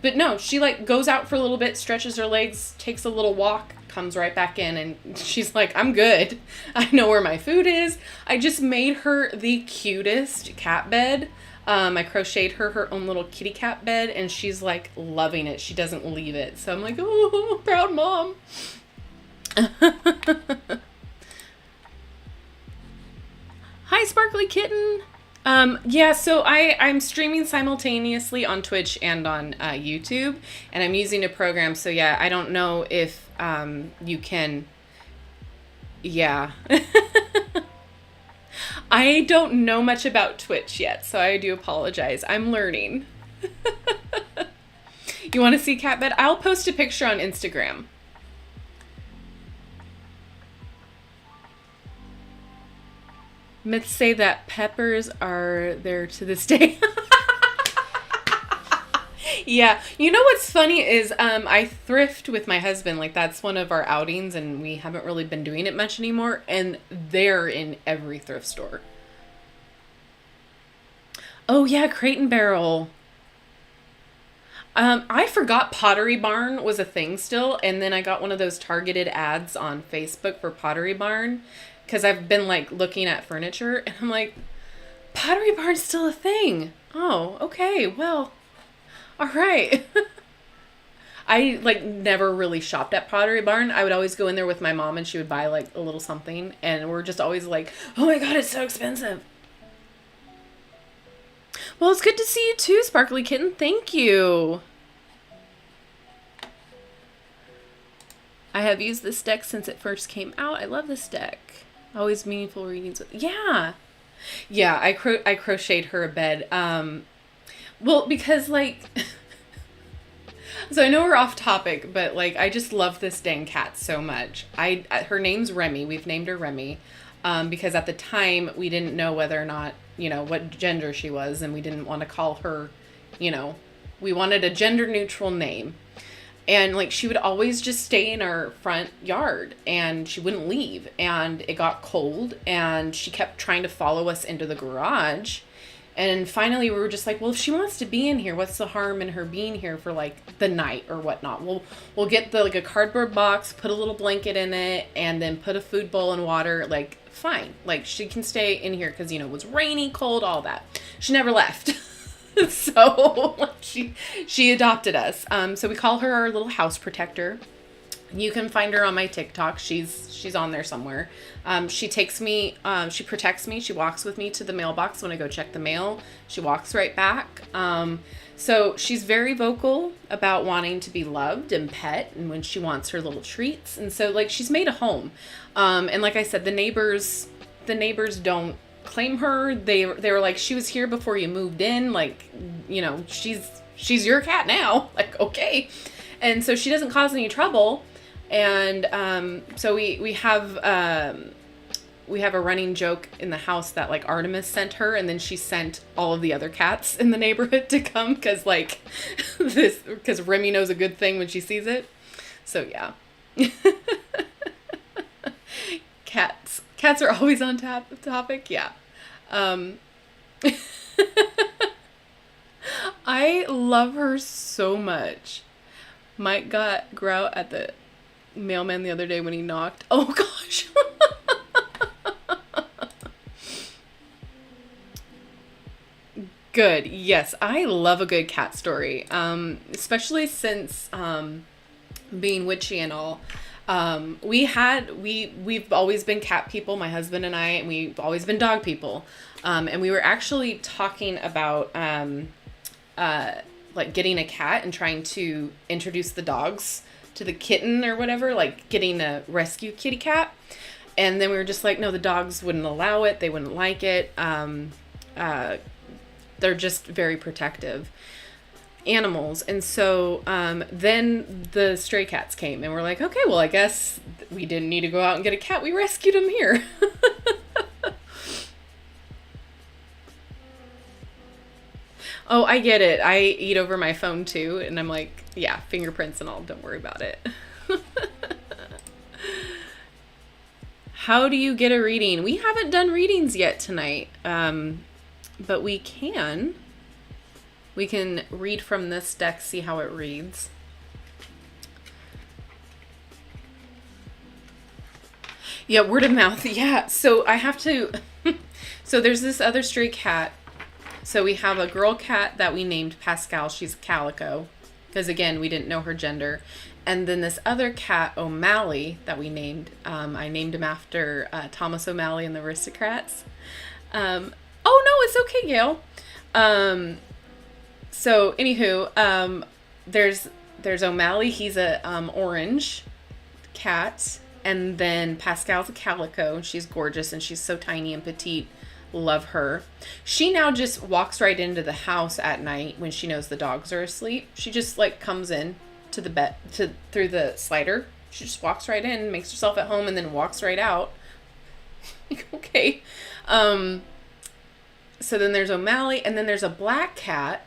But no, she like goes out for a little bit, stretches her legs, takes a little walk, comes right back in, and she's like, I'm good. I know where my food is. I just made her the cutest cat bed. I crocheted her own little kitty cat bed, and she's like loving it. She doesn't leave it. So I'm like, oh, proud mom. Hi, Sparkly Kitten. Yeah, so I'm streaming simultaneously on Twitch and on YouTube, and I'm using a program. So yeah, I don't know if you can. Yeah. I don't know much about Twitch yet, so I do apologize. I'm learning. You want to see cat bed? I'll post a picture on Instagram. Myths say that peppers are there to this day. Yeah. You know what's funny is I thrift with my husband. Like that's one of our outings, and we haven't really been doing it much anymore. And they're in every thrift store. Oh yeah, Crate and Barrel. I forgot Pottery Barn was a thing still, and then I got one of those targeted ads on Facebook for Pottery Barn, because I've been like looking at furniture, and I'm like, Pottery Barn's still a thing. Oh, okay, well, all right. I like never really shopped at Pottery Barn. I would always go in there with my mom, and she would buy like a little something, and we're just always like, oh my God, it's so expensive. Well, it's good to see you too, Sparkly Kitten. Thank you. I have used this deck since it first came out. I love this deck. Always meaningful readings with. Yeah. Yeah, I crocheted her a bed. Well, because like So I know we're off topic, but like I just love this dang cat so much. Her name's Remy. We've named her Remy, because at the time we didn't know whether or not, what gender she was, and we didn't want to call her, we wanted a gender neutral name. And like she would always just stay in our front yard and she wouldn't leave. And it got cold and she kept trying to follow us into the garage. And finally we were just like, well, if she wants to be in here, what's the harm in her being here for like the night or whatnot? We'll get a cardboard box, put a little blanket in it, and then put a food bowl and water. Like, fine. Like she can stay in here because, it was rainy, cold, all that. She never left. So she adopted us. So we call her our little house protector. You can find her on my TikTok. She's on there somewhere. She takes me, she protects me. She walks with me to the mailbox when I go check the mail. She walks right back. So she's very vocal about wanting to be loved and pet, and when she wants her little treats. And so like she's made a home. And like I said, the neighbors don't claim her. They were like, she was here before you moved in, like, she's your cat now. Like, okay. And so she doesn't cause any trouble. And so we have a running joke in the house that like Artemis sent her, and then she sent all of the other cats in the neighborhood to come because Remy knows a good thing when she sees it. So yeah. Cats are always on topic. Yeah. I love her so much. Mike got grout at the mailman the other day when he knocked. Oh gosh. Good. Yes, I love a good cat story. Especially since being witchy and all. We've always been cat people, my husband and I, and we've always been dog people. And we were actually talking about, like getting a cat and trying to introduce the dogs to the kitten or whatever, like getting a rescue kitty cat. And then we were just like, no, the dogs wouldn't allow it. They wouldn't like it. They're just very protective animals. And so then the stray cats came and we're like, okay, well, I guess we didn't need to go out and get a cat. We rescued him here. Oh, I get it. I eat over my phone too. And I'm like, yeah, fingerprints and all. Don't worry about it. How do you get a reading? We haven't done readings yet tonight. But we can read from this deck, see how it reads. Yeah, word of mouth. Yeah. So I have to, so there's this other stray cat. So we have a girl cat that we named Pascal. She's a calico because again, we didn't know her gender. And then this other cat, O'Malley, that we named, I named him after Thomas O'Malley and the Aristocrats. Oh no, it's okay, Gail. So anywho, there's O'Malley. He's a orange cat, and then Pascal's a calico. She's gorgeous and she's so tiny and petite. Love her. She now just walks right into the house at night when she knows the dogs are asleep. She just like comes in to the bed through the slider. She just walks right in, makes herself at home, and then walks right out. Okay. So then there's O'Malley, and then there's a black cat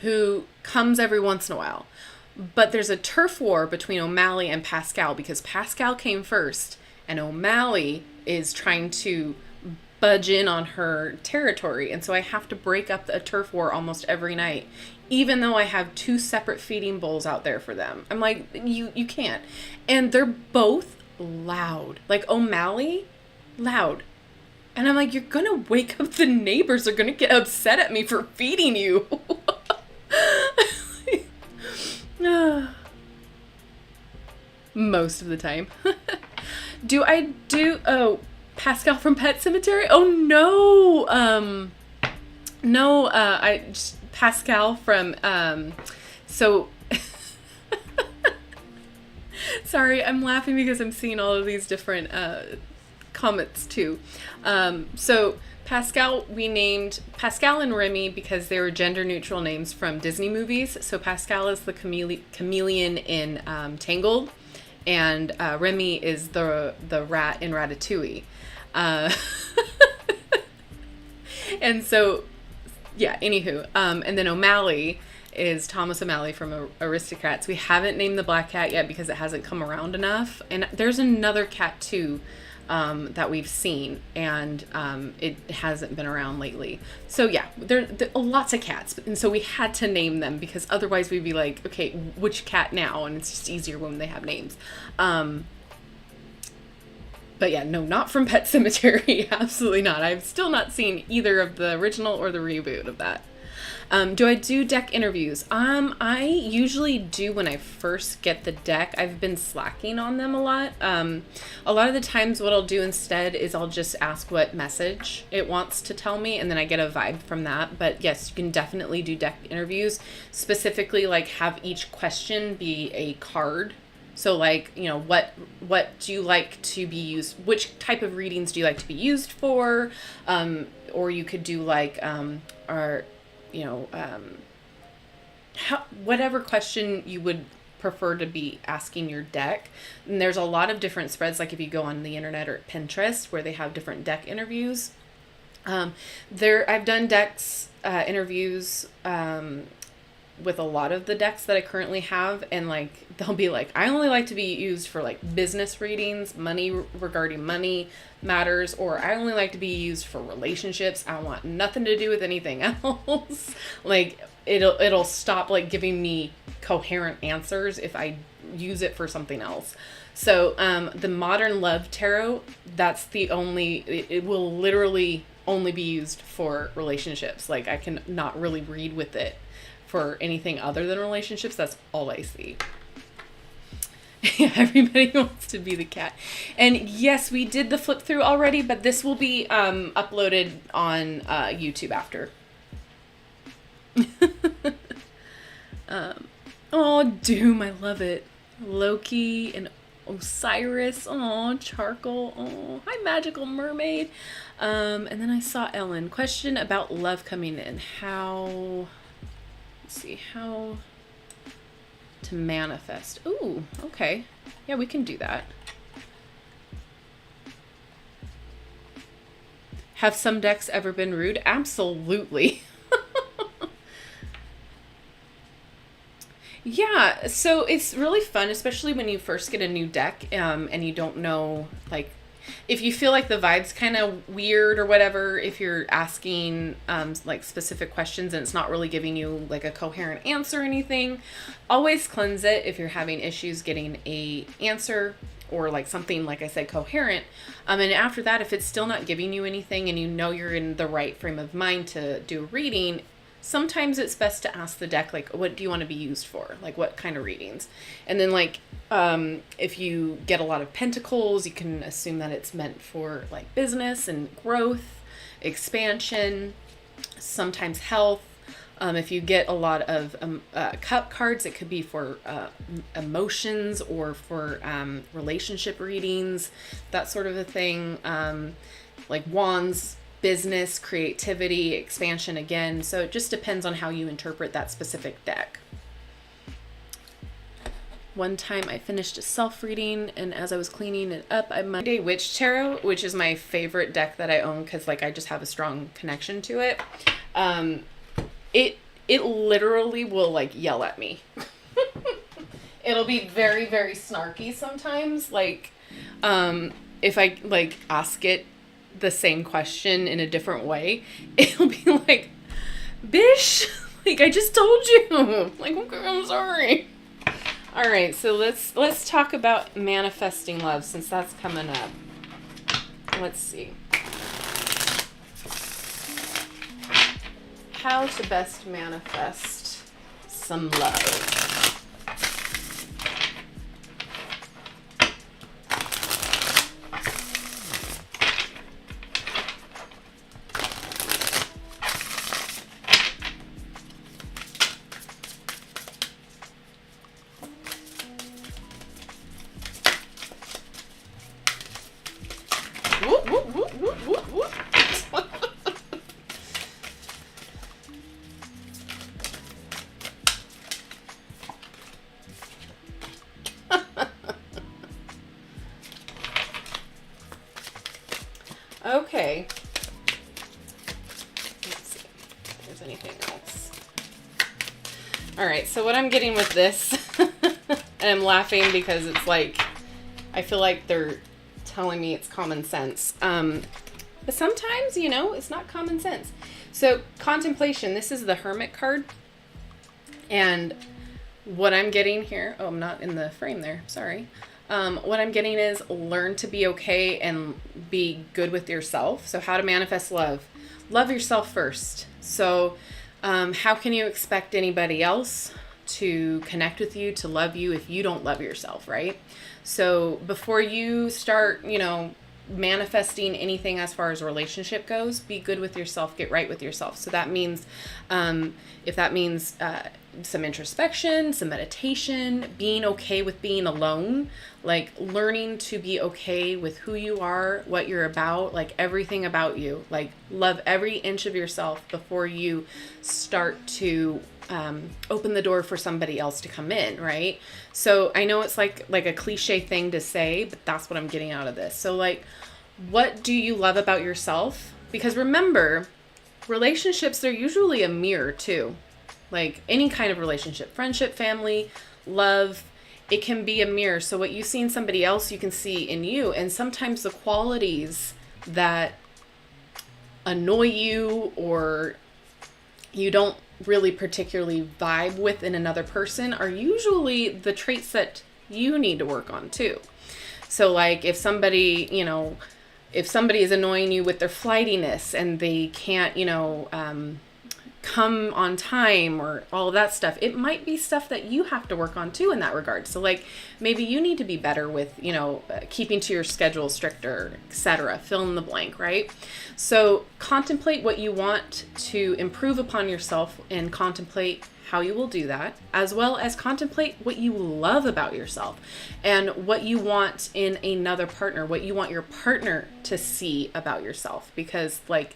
who comes every once in a while. But there's a turf war between O'Malley and Pascal because Pascal came first, and O'Malley is trying to budge in on her territory. And so I have to break up a turf war almost every night, even though I have 2 separate feeding bowls out there for them. I'm like, you can't. And they're both loud. Like O'Malley, loud. And I'm like, you're going to wake up the neighbors. They're going to get upset at me for feeding you. Most of the time. Oh, Pascal from Pet Cemetery? Oh, no. Pascal from, sorry, I'm laughing because I'm seeing all of these different, comments too. So Pascal, we named Pascal and Remy because they were gender neutral names from Disney movies. So Pascal is the chameleon in Tangled, and Remy is the rat in Ratatouille. And so, yeah, anywho. And then O'Malley is Thomas O'Malley from Aristocrats. We haven't named the black cat yet because it hasn't come around enough. And there's another cat too that we've seen, and it hasn't been around lately. So yeah, there are lots of cats, and so we had to name them because otherwise we'd be like, okay, which cat now? And it's just easier when they have names. But yeah, no, not from Pet Sematary. Absolutely not. I've still not seen either of the original or the reboot of that. Do I do deck interviews? I usually do when I first get the deck. I've been slacking on them a lot. A lot of the times what I'll do instead is I'll just ask what message it wants to tell me, and then I get a vibe from that. But yes, you can definitely do deck interviews. Specifically, like, have each question be a card. So like, you know, what do you like to be used? Which type of readings do you like to be used for? Or you could do like, whatever question you would prefer to be asking your deck. And there's a lot of different spreads, like if you go on the internet or Pinterest, where they have different deck interviews. I've done decks interviews with a lot of the decks that I currently have, and like they'll be like, I only like to be used for like business readings, money, regarding money matters, or I only like to be used for relationships. I want nothing to do with anything else. Like it'll stop like giving me coherent answers if I use it for something else. So the Modern Love Tarot, that's the only, it will literally only be used for relationships. Like I can not really read with it for anything other than relationships. That's all I see. Yeah, everybody wants to be the cat. And yes, we did the flip through already, but this will be uploaded on YouTube after. Oh, Doom, I love it. Loki and Osiris. Oh, Charcoal. Oh, hi, Magical Mermaid. And then I saw Ellen. Question about love coming in. How to manifest. Ooh, okay. Yeah, we can do that. Have some decks ever been rude? Absolutely. Yeah, so it's really fun, especially when you first get a new deck and you don't know, like, if you feel like the vibe's kind of weird or whatever, if you're asking like specific questions and it's not really giving you like a coherent answer or anything, always cleanse it if you're having issues getting a answer or like something, like I said, coherent. And after that, if it's still not giving you anything and you know you're in the right frame of mind to do a reading, sometimes it's best to ask the deck, like, what do you want to be used for? Like, what kind of readings? And then, like, if you get a lot of pentacles, you can assume that it's meant for, like, business and growth, expansion, sometimes health. If you get a lot of cup cards, it could be for emotions or for relationship readings, that sort of a thing. Like wands, business, creativity, expansion again. So it just depends on how you interpret that specific deck. One time I finished a self-reading, and as I was cleaning it up, I Monday Witch Tarot, which is my favorite deck that I own because like I just have a strong connection to it. It literally will like yell at me. It'll be very, very snarky sometimes. Like if I like ask it the same question in a different way, it'll be like, bish, like I just told you. Like, okay, I'm sorry. All right, so let's talk about manifesting love since that's coming up. Let's see. How to best manifest some love. Woo! Okay. Let's see if there's anything else. All right, so what I'm getting with this, and I'm laughing because it's like, I feel like they're telling me it's common sense. But sometimes, you know, it's not common sense. So contemplation, this is the Hermit card. And what I'm getting here, oh, I'm not in the frame there, sorry. What I'm getting is learn to be okay and be good with yourself. So how to manifest love. Love yourself first. So how can you expect anybody else to connect with you, to love you, if you don't love yourself, right? So before you start, you know, manifesting anything as far as relationship goes, be good with yourself, get right with yourself. So that means, if that means some introspection, some meditation, being okay with being alone, like learning to be okay with who you are, what you're about, like everything about you, like love every inch of yourself before you start to open the door for somebody else to come in, right? So I know it's like a cliche thing to say, but that's what I'm getting out of this. So like, what do you love about yourself? Because remember, relationships, they're usually a mirror too. Like any kind of relationship, friendship, family, love, it can be a mirror. So what you see in somebody else, you can see in you. And sometimes the qualities that annoy you or you don't really particularly vibe with in another person are usually the traits that you need to work on too. So like if somebody, you know, if somebody is annoying you with their flightiness and they can't, you know, come on time or all of that stuff, it might be stuff that you have to work on too in that regard. So like maybe you need to be better with, you know, keeping to your schedule stricter, etc. Fill in the blank, right? So contemplate what you want to improve upon yourself and contemplate how you will do that, as well as contemplate what you love about yourself and what you want in another partner, what you want your partner to see about yourself. Because like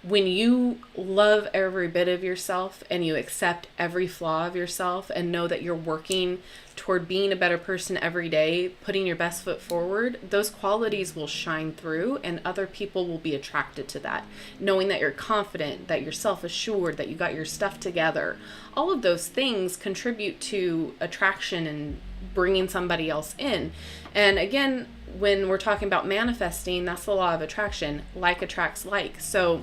when you love every bit of yourself and you accept every flaw of yourself and know that you're working toward being a better person every day, putting your best foot forward, those qualities will shine through and other people will be attracted to that. Knowing that you're confident, that you're self-assured, that you got your stuff together. All of those things contribute to attraction and bringing somebody else in. And again, when we're talking about manifesting, that's the law of attraction. Like attracts like. So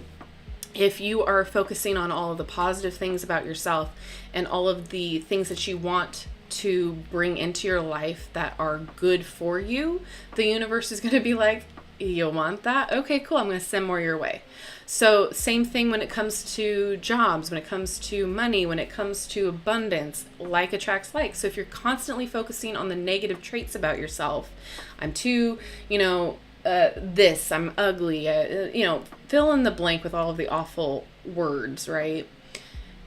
if you are focusing on all of the positive things about yourself and all of the things that you want to bring into your life that are good for you, the universe is going to be like, you want that? Okay, cool. I'm going to send more your way. So same thing when it comes to jobs, when it comes to money, when it comes to abundance, like attracts like. So if you're constantly focusing on the negative traits about yourself, I'm too, you know, this, I'm ugly, you know, fill in the blank with all of the awful words, right?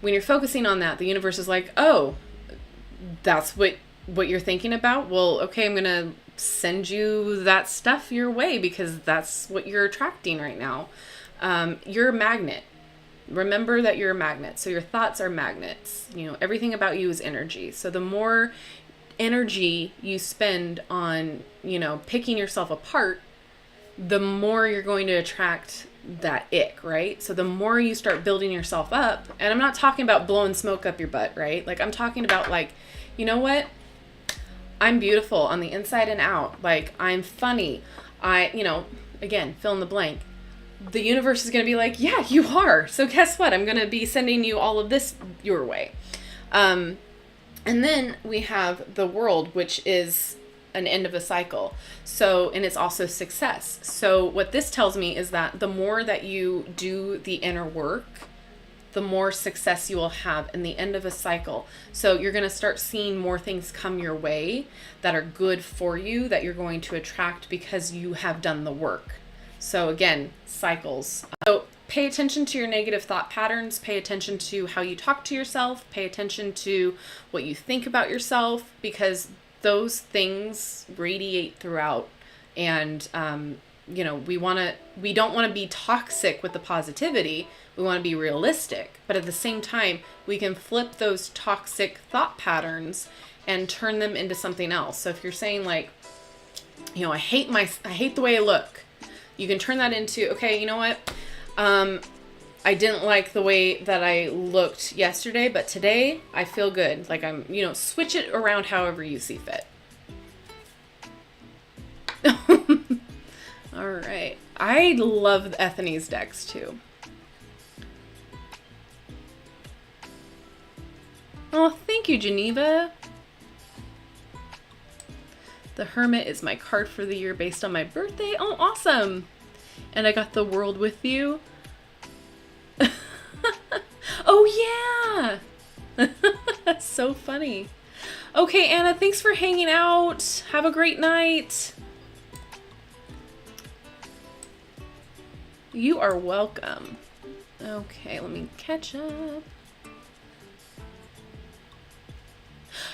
When you're focusing on that, the universe is like, oh, that's what you're thinking about? Well, okay, I'm going to send you that stuff your way because that's what you're attracting right now. You're a magnet. Remember that you're a magnet. So your thoughts are magnets. You know, everything about you is energy. So the more energy you spend on, you know, picking yourself apart, the more you're going to attract that ick, right? So the more you start building yourself up, and I'm not talking about blowing smoke up your butt, right? Like I'm talking about like, you know what? I'm beautiful on the inside and out. Like I'm funny. You know, again, fill in the blank. The universe is going to be like, yeah, you are. So guess what? I'm going to be sending you all of this your way. And then we have the world, which is an end of a cycle. So, and it's also success. So what this tells me is that the more that you do the inner work, the more success you will have in the end of a cycle. So you're going to start seeing more things come your way that are good for you, that you're going to attract because you have done the work. So again, cycles. So pay attention to your negative thought patterns, pay attention to how you talk to yourself, pay attention to what you think about yourself, because those things radiate throughout. And, you know, we don't want to be toxic with the positivity. We want to be realistic, but at the same time, we can flip those toxic thought patterns and turn them into something else. So if you're saying like, you know, I hate the way I look. You can turn that into, okay, you know what? I didn't like the way that I looked yesterday, but today I feel good. Like I'm, switch it around however you see fit. All right. I love Ethany's decks too. Oh, thank you, Geneva. The Hermit is my card for the year based on my birthday. Oh, awesome. And I got the World with you. Oh, yeah. That's so funny. Okay, Anna, thanks for hanging out. Have a great night. You are welcome. Okay, let me catch up.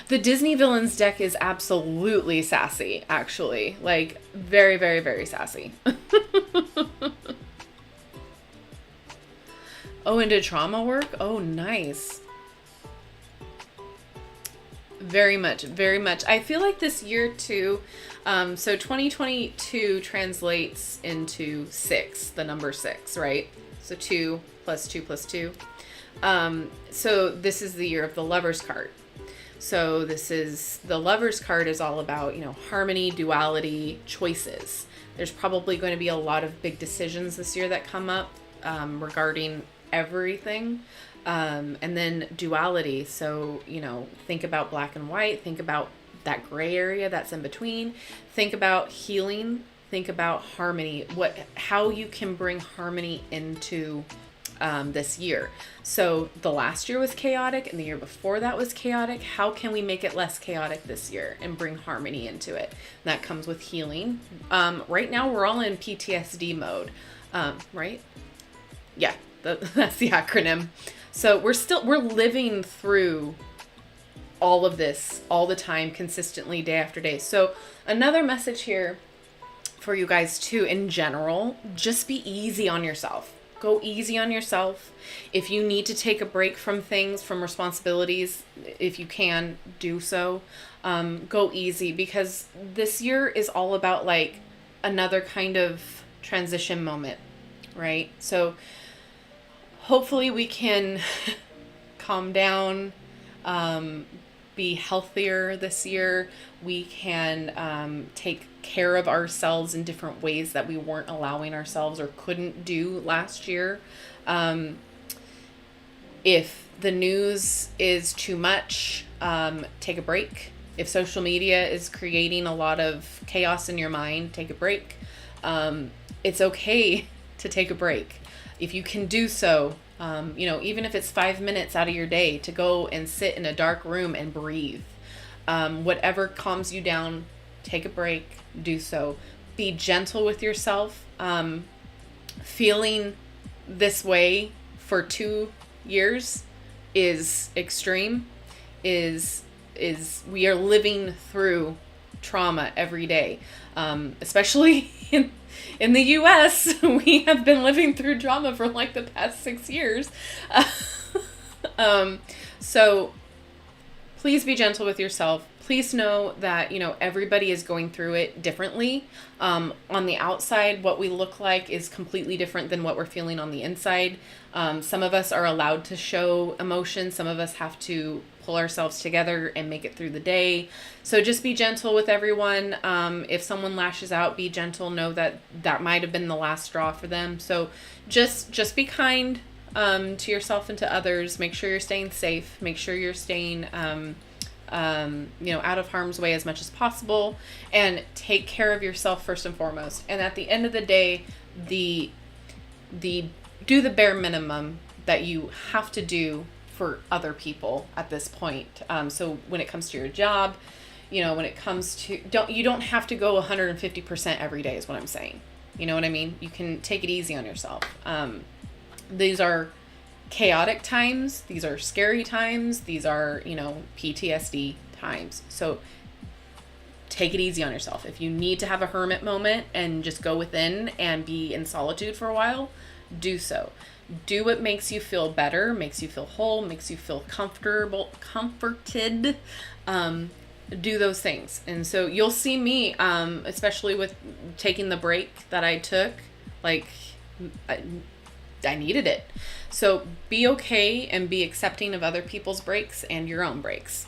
The Disney Villains deck is absolutely sassy, actually. Like, very, very, very sassy. Oh, and did trauma work? Oh, nice. Very much, very much. I feel like this year, too, so 2022 translates into 6, the number 6, right? So 2 plus 2 plus 2. So this is the year of the Lover's card. So the Lover's card is all about, harmony, duality, choices. There's probably going to be a lot of big decisions this year that come up regarding everything. And then duality. So, think about black and white. Think about that gray area that's in between. Think about healing. Think about harmony. How you can bring harmony into this year. So the last year was chaotic and the year before that was chaotic. How can we make it less chaotic this year and bring harmony into it? And that comes with healing. Right now we're all in PTSD mode, right? Yeah, that's the acronym. So we're living through all of this all the time, consistently, day after day. So another message here for you guys too, in general, just be easy on yourself. Go easy on yourself. If you need to take a break from things, from responsibilities, if you can, do so. Go easy, because this year is all about like another kind of transition moment, right? So hopefully we can calm down, be healthier this year. We can take care of ourselves in different ways that we weren't allowing ourselves or couldn't do last year. If the news is too much, take a break. If social media is creating a lot of chaos in your mind, take a break. It's okay to take a break. If you can do so, even if it's 5 minutes out of your day to go and sit in a dark room and breathe. Whatever calms you down, take a break, do so. Be gentle with yourself. Feeling this way for 2 years is extreme, is we are living through trauma every day. Especially in the US, we have been living through trauma for like the past 6 years. So please be gentle with yourself. Please know that, everybody is going through it differently. On the outside, what we look like is completely different than what we're feeling on the inside. Some of us are allowed to show emotion. Some of us have to pull ourselves together and make it through the day. So just be gentle with everyone. If someone lashes out, be gentle. Know that might have been the last straw for them. So just be kind to yourself and to others. Make sure you're staying safe. Make sure you're staying out of harm's way as much as possible, and take care of yourself first and foremost. And at the end of the day, do the bare minimum that you have to do for other people at this point. So when it comes to your job, when it comes to, you don't have to go 150% every day is what I'm saying. You know what I mean? You can take it easy on yourself. These are chaotic times. These are scary times. These are, PTSD times. So take it easy on yourself. If you need to have a hermit moment and just go within and be in solitude for a while, do so. Do what makes you feel better, makes you feel whole, makes you feel comforted. Do those things. And so you'll see me, especially with taking the break that I took Like, I needed it. So be okay and be accepting of other people's breaks and your own breaks.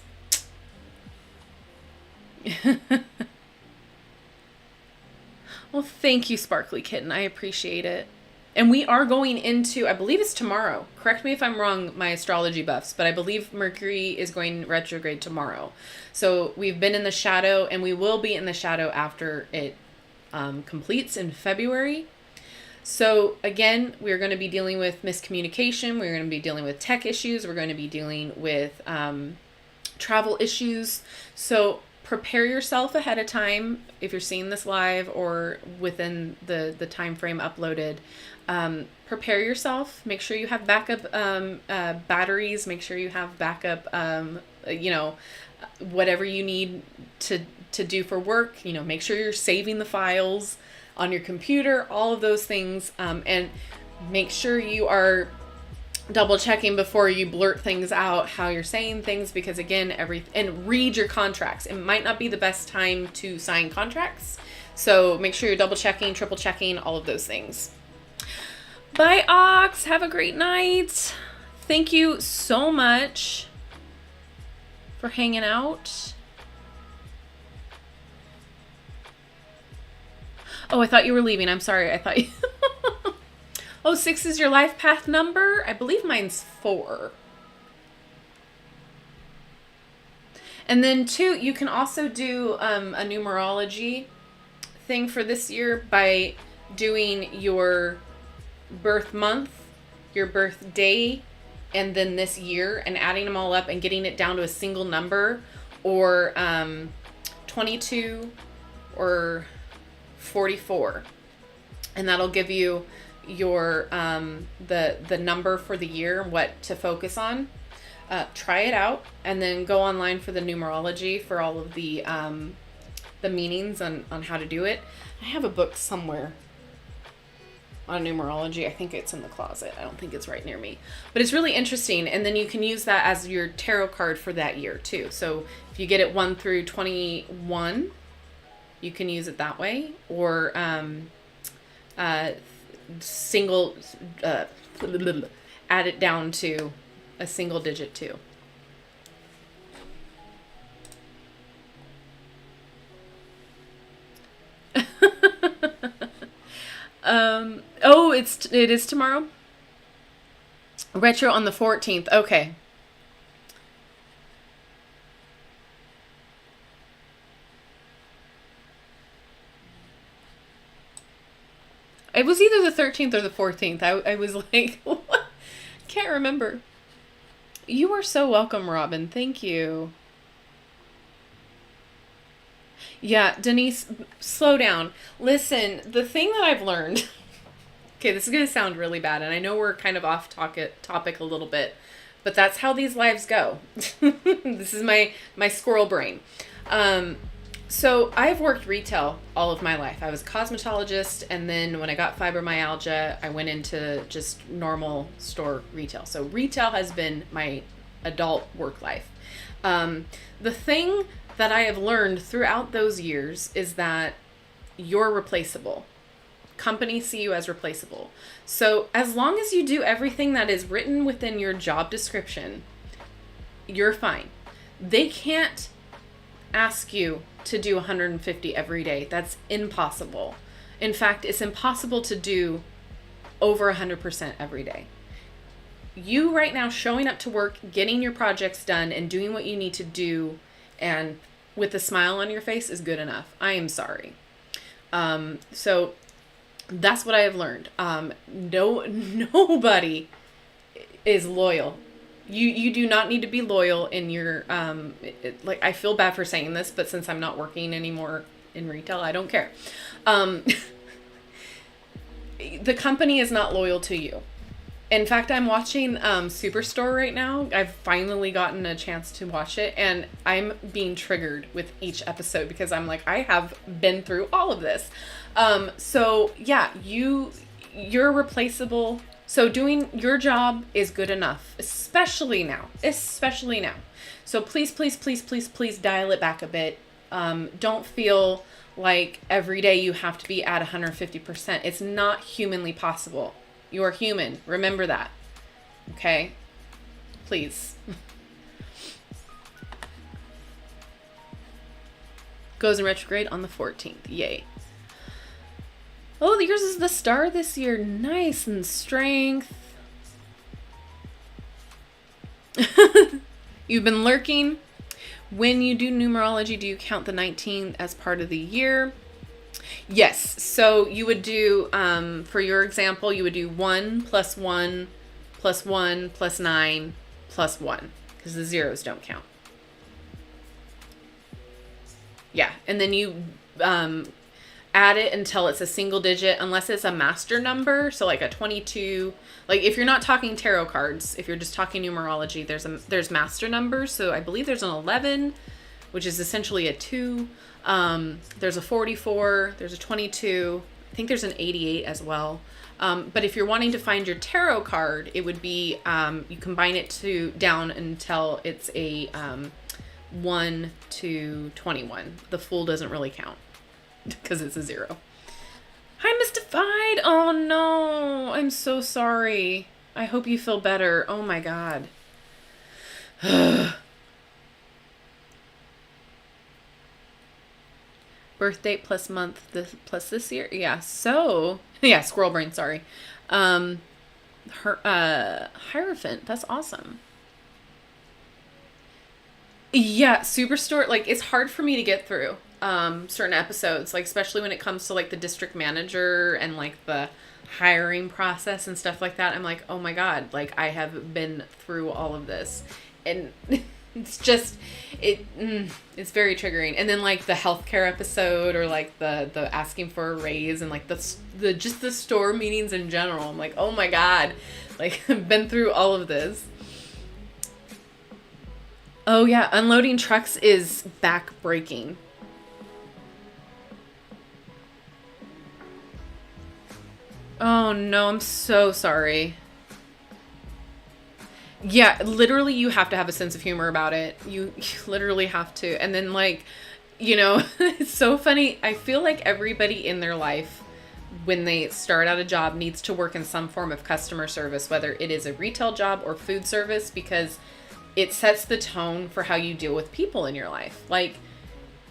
Well, thank you, Sparkly Kitten. I appreciate it. And we are going into, I believe it's tomorrow. Correct me if I'm wrong, my astrology buffs, but I believe Mercury is going retrograde tomorrow. So we've been in the shadow, and we will be in the shadow after it completes in February. So again, we're going to be dealing with miscommunication. We're going to be dealing with tech issues. We're going to be dealing with travel issues. So prepare yourself ahead of time if you're seeing this live or within the time frame uploaded. Prepare yourself. Make sure you have backup batteries. Make sure you have backup, whatever you need to do for work. Make sure you're saving the files on your computer, all of those things, and make sure you are double checking before you blurt things out, how you're saying things, because again, and read your contracts. It might not be the best time to sign contracts, so make sure you're double checking, triple checking, all of those things. Bye, Ox. Have a great night. Thank you so much for hanging out. Oh, I thought you were leaving. I'm sorry. I thought you... Oh, 6 is your life path number? I believe mine's 4. And then 2, you can also do a numerology thing for this year by doing your birth month, your birth day, and then this year, and adding them all up and getting it down to a single number, or 22 or 44, and that'll give you your the number for the year, what to focus on. Try it out, and then go online for the numerology for all of the meanings on how to do it. I have a book somewhere on numerology. I think it's in the closet. I don't think it's right near me, but it's really interesting. And then you can use that as your tarot card for that year too. So if you get it 1 through 21, you can use it that way, or single add it down to a single digit too. It is tomorrow. Retro on the 14th. Okay. It was either the 13th or the 14th. I was like, what? Can't remember. You are so welcome, Robin. Thank you. Yeah, Denise, slow down. Listen, the thing that I've learned... Okay, this is going to sound really bad, and I know we're kind of off topic a little bit, but that's how these lives go. This is my squirrel brain. So I've worked retail all of my life. I was a cosmetologist, and then when I got fibromyalgia, I went into just normal store retail. So retail has been my adult work life. The thing that I have learned throughout those years is that you're replaceable. Companies see you as replaceable. So as long as you do everything that is written within your job description, you're fine. They can't ask you to do 150 every day. That's impossible. In fact, it's impossible to do over 100% every day. You right now showing up to work, getting your projects done, and doing what you need to do, and with a smile on your face is good enough. I am sorry. So that's what I have learned. Nobody is loyal. You do not need to be loyal in your, I feel bad for saying this, but since I'm not working anymore in retail, I don't care. The company is not loyal to you. In fact, I'm watching Superstore right now. I've finally gotten a chance to watch it, and I'm being triggered with each episode because I'm like, I have been through all of this. So yeah, you're replaceable. So doing your job is good enough, especially now. So please, please, please, please, please dial it back a bit. Don't feel like every day you have to be at 150%. It's not humanly possible. You are human. Remember that. Okay? Please. Goes in retrograde on the 14th. Yay. Oh, yours is the star this year. Nice. And strength. You've been lurking. When you do numerology, do you count the 19 as part of the year? Yes. So you would do, for your example, you would do 1 plus 1 plus 1 plus 9 plus 1, because the zeros don't count. Yeah. And then you add it until it's a single digit, unless it's a master number. So like a 22, like if you're not talking tarot cards, if you're just talking numerology, there's master numbers. So I believe there's an 11, which is essentially a 2. There's a 44, there's a 22. I think there's an 88 as well. But if you're wanting to find your tarot card, it would be, you combine it down until it's a 1 to 21. The full doesn't really count because it's a 0. Hi, Mystified. Oh no, I'm so sorry. I hope you feel better. Oh my God. Birth date plus month plus this year. Yeah. So yeah, squirrel brain. Sorry. Hierophant. That's awesome. Yeah, Superstore, like, it's hard for me to get through certain episodes, like, especially when it comes to, like, the district manager and, like, the hiring process and stuff like that. I'm like, oh my God, like, I have been through all of this. And it's just, it's very triggering. And then, like, the healthcare episode, or, like, the asking for a raise, and, like, the just the store meetings in general. I'm like, oh my God, like, I've been through all of this. Oh yeah, unloading trucks is back-breaking. Oh no, I'm so sorry. Yeah, literally you have to have a sense of humor about it. You literally have to. And then, like, you know, it's so funny. I feel like everybody in their life, when they start out a job, needs to work in some form of customer service, whether it is a retail job or food service, because it sets the tone for how you deal with people in your life. Like,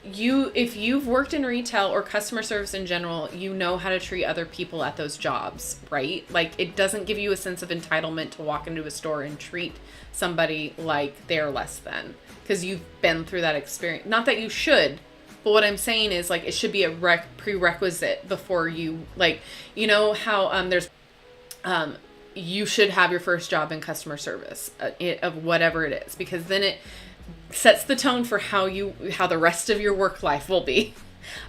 if you've worked in retail or customer service in general, you know how to treat other people at those jobs, right? Like, it doesn't give you a sense of entitlement to walk into a store and treat somebody like they're less than, because you've been through that experience. Not that you should, but what I'm saying is, like, it should be a prerequisite before you, like, you know how there's you should have your first job in customer service of whatever it is, because then it sets the tone for how the rest of your work life will be.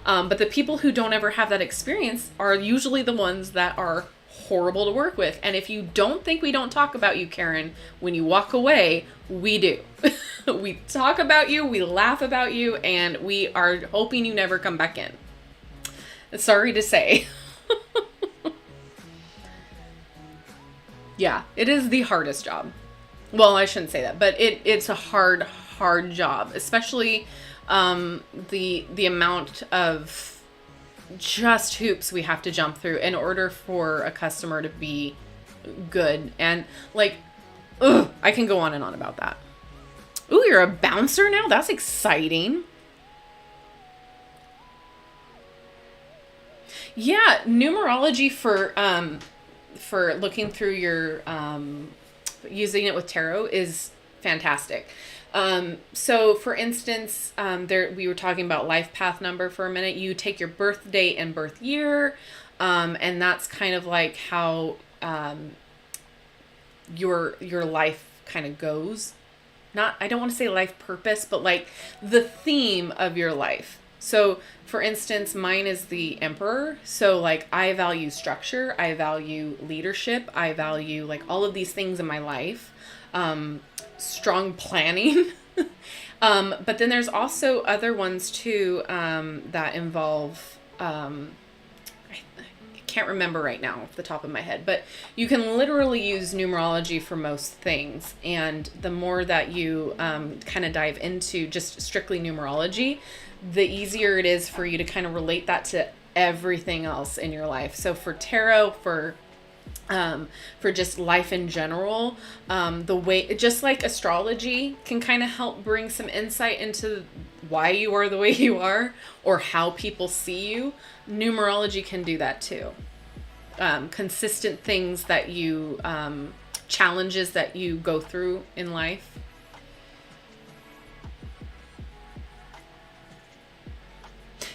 But the people who don't ever have that experience are usually the ones that are horrible to work with. And if you don't think we don't talk about you, Karen, when you walk away, we do. We talk about you, we laugh about you, and we are hoping you never come back in. Sorry to say. Yeah, it is the hardest job. Well, I shouldn't say that, but it's a hard job, especially the amount of just hoops we have to jump through in order for a customer to be good. And, like, I can go on and on about that. Ooh, you're a bouncer now? That's exciting. Yeah, numerology for looking through your using it with tarot is fantastic. So for instance, we were talking about life path number for a minute. You take your birth date and birth year, and that's kind of like how your life kind of goes. I don't want to say life purpose, but like the theme of your life. So for instance, mine is the Emperor. So, like, I value structure, I value leadership, I value, like, all of these things in my life, strong planning. But then there's also other ones too, that involve, I can't remember right now off the top of my head, but you can literally use numerology for most things. And the more that you kind of dive into just strictly numerology, the easier it is for you to kind of relate that to everything else in your life. So for tarot, for just life in general, the way, just like astrology can kind of help bring some insight into why you are the way you are or how people see you, numerology can do that too. Consistent things that you, challenges that you go through in life.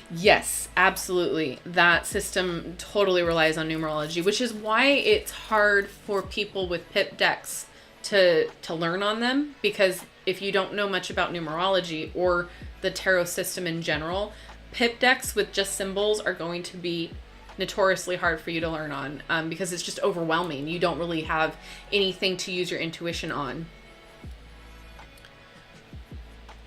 Yes, absolutely. That system totally relies on numerology, which is why it's hard for people with pip decks to learn on them, because if you don't know much about numerology or the tarot system in general, pip decks with just symbols are going to be notoriously hard for you to learn on, because it's just overwhelming. You don't really have anything to use your intuition on.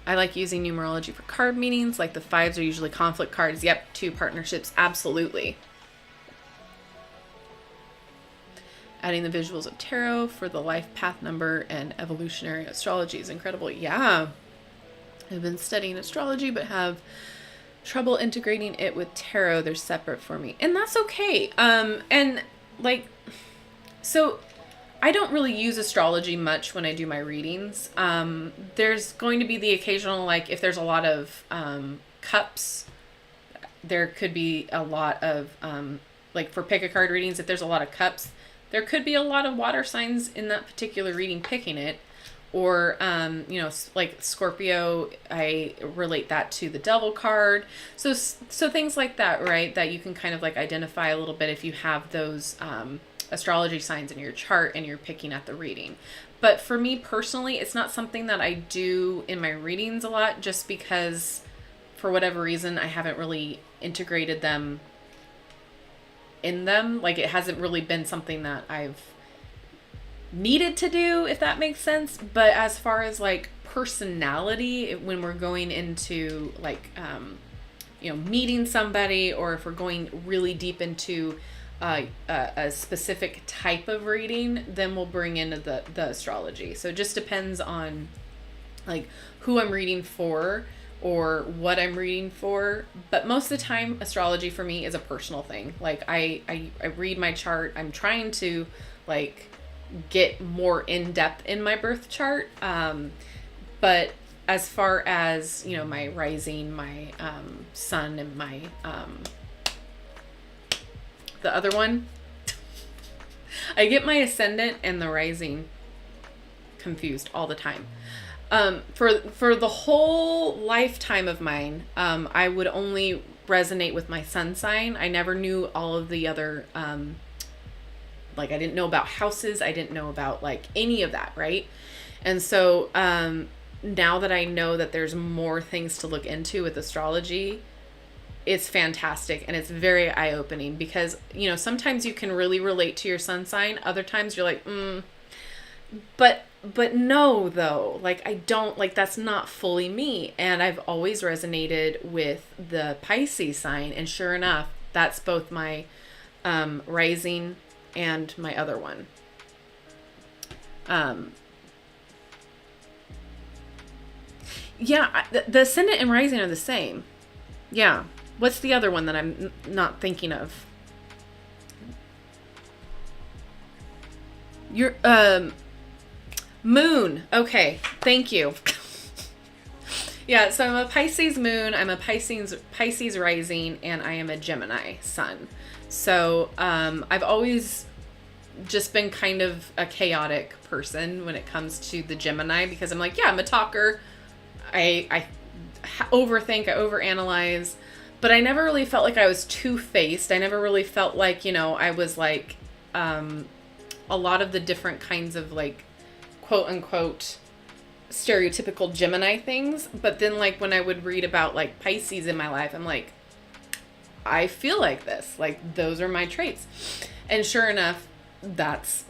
I like using numerology for card meanings, like the 5s are usually conflict cards. Yep, 2 partnerships, absolutely. Adding the visuals of tarot for the life path number and evolutionary astrology is incredible. Yeah, I've been studying astrology but have trouble integrating it with tarot. They're separate for me, and that's okay. And like, so I don't really use astrology much when I do my readings. There's going to be the occasional, like if there's a lot of cups, there could be a lot of, like for pick a card readings, if there's a lot of cups, there could be a lot of water signs in that particular reading picking it. Or, you know, like Scorpio, I relate that to the devil card. So things like that, right? That you can kind of like identify a little bit if you have those, astrology signs in your chart and you're picking at the reading. But for me personally, it's not something that I do in my readings a lot, just because for whatever reason, I haven't really integrated them in them. Like it hasn't really been something that I've needed to do, if that makes sense. But as far as like personality, when we're going into like, you know, meeting somebody, or if we're going really deep into a specific type of reading, then we'll bring in the astrology. So it just depends on like who I'm reading for or what I'm reading for. But most of the time, astrology for me is a personal thing. Like I read my chart. I'm trying to like get more in depth in my birth chart. But as far as, you know, my rising, my sun, and my the other one, I get my ascendant and the rising confused all the time. For the whole lifetime of mine, I would only resonate with my sun sign. I never knew all of the other, like I didn't know about houses. I didn't know about like any of that, right? And so now that I know that there's more things to look into with astrology, it's fantastic, and it's very eye-opening, because, you know, sometimes you can really relate to your sun sign. Other times you're like, but no, though, like I don't, like that's not fully me. And I've always resonated with the Pisces sign, and sure enough, that's both my rising and my other one. Yeah, the ascendant and rising are the same. Yeah. What's the other one that I'm not thinking of? Your moon. Okay, thank you. Yeah, so I'm a Pisces moon, I'm a Pisces rising, and I am a Gemini sun. So I've always just been kind of a chaotic person when it comes to the Gemini, because I'm like, yeah, I'm a talker. I overthink, I overanalyze. But I never really felt like I was two-faced. I never really felt like, you know, I was like a lot of the different kinds of like quote unquote stereotypical Gemini things. But then like when I would read about like Pisces in my life, I'm like, I feel like this. Like those are my traits. And sure enough, that's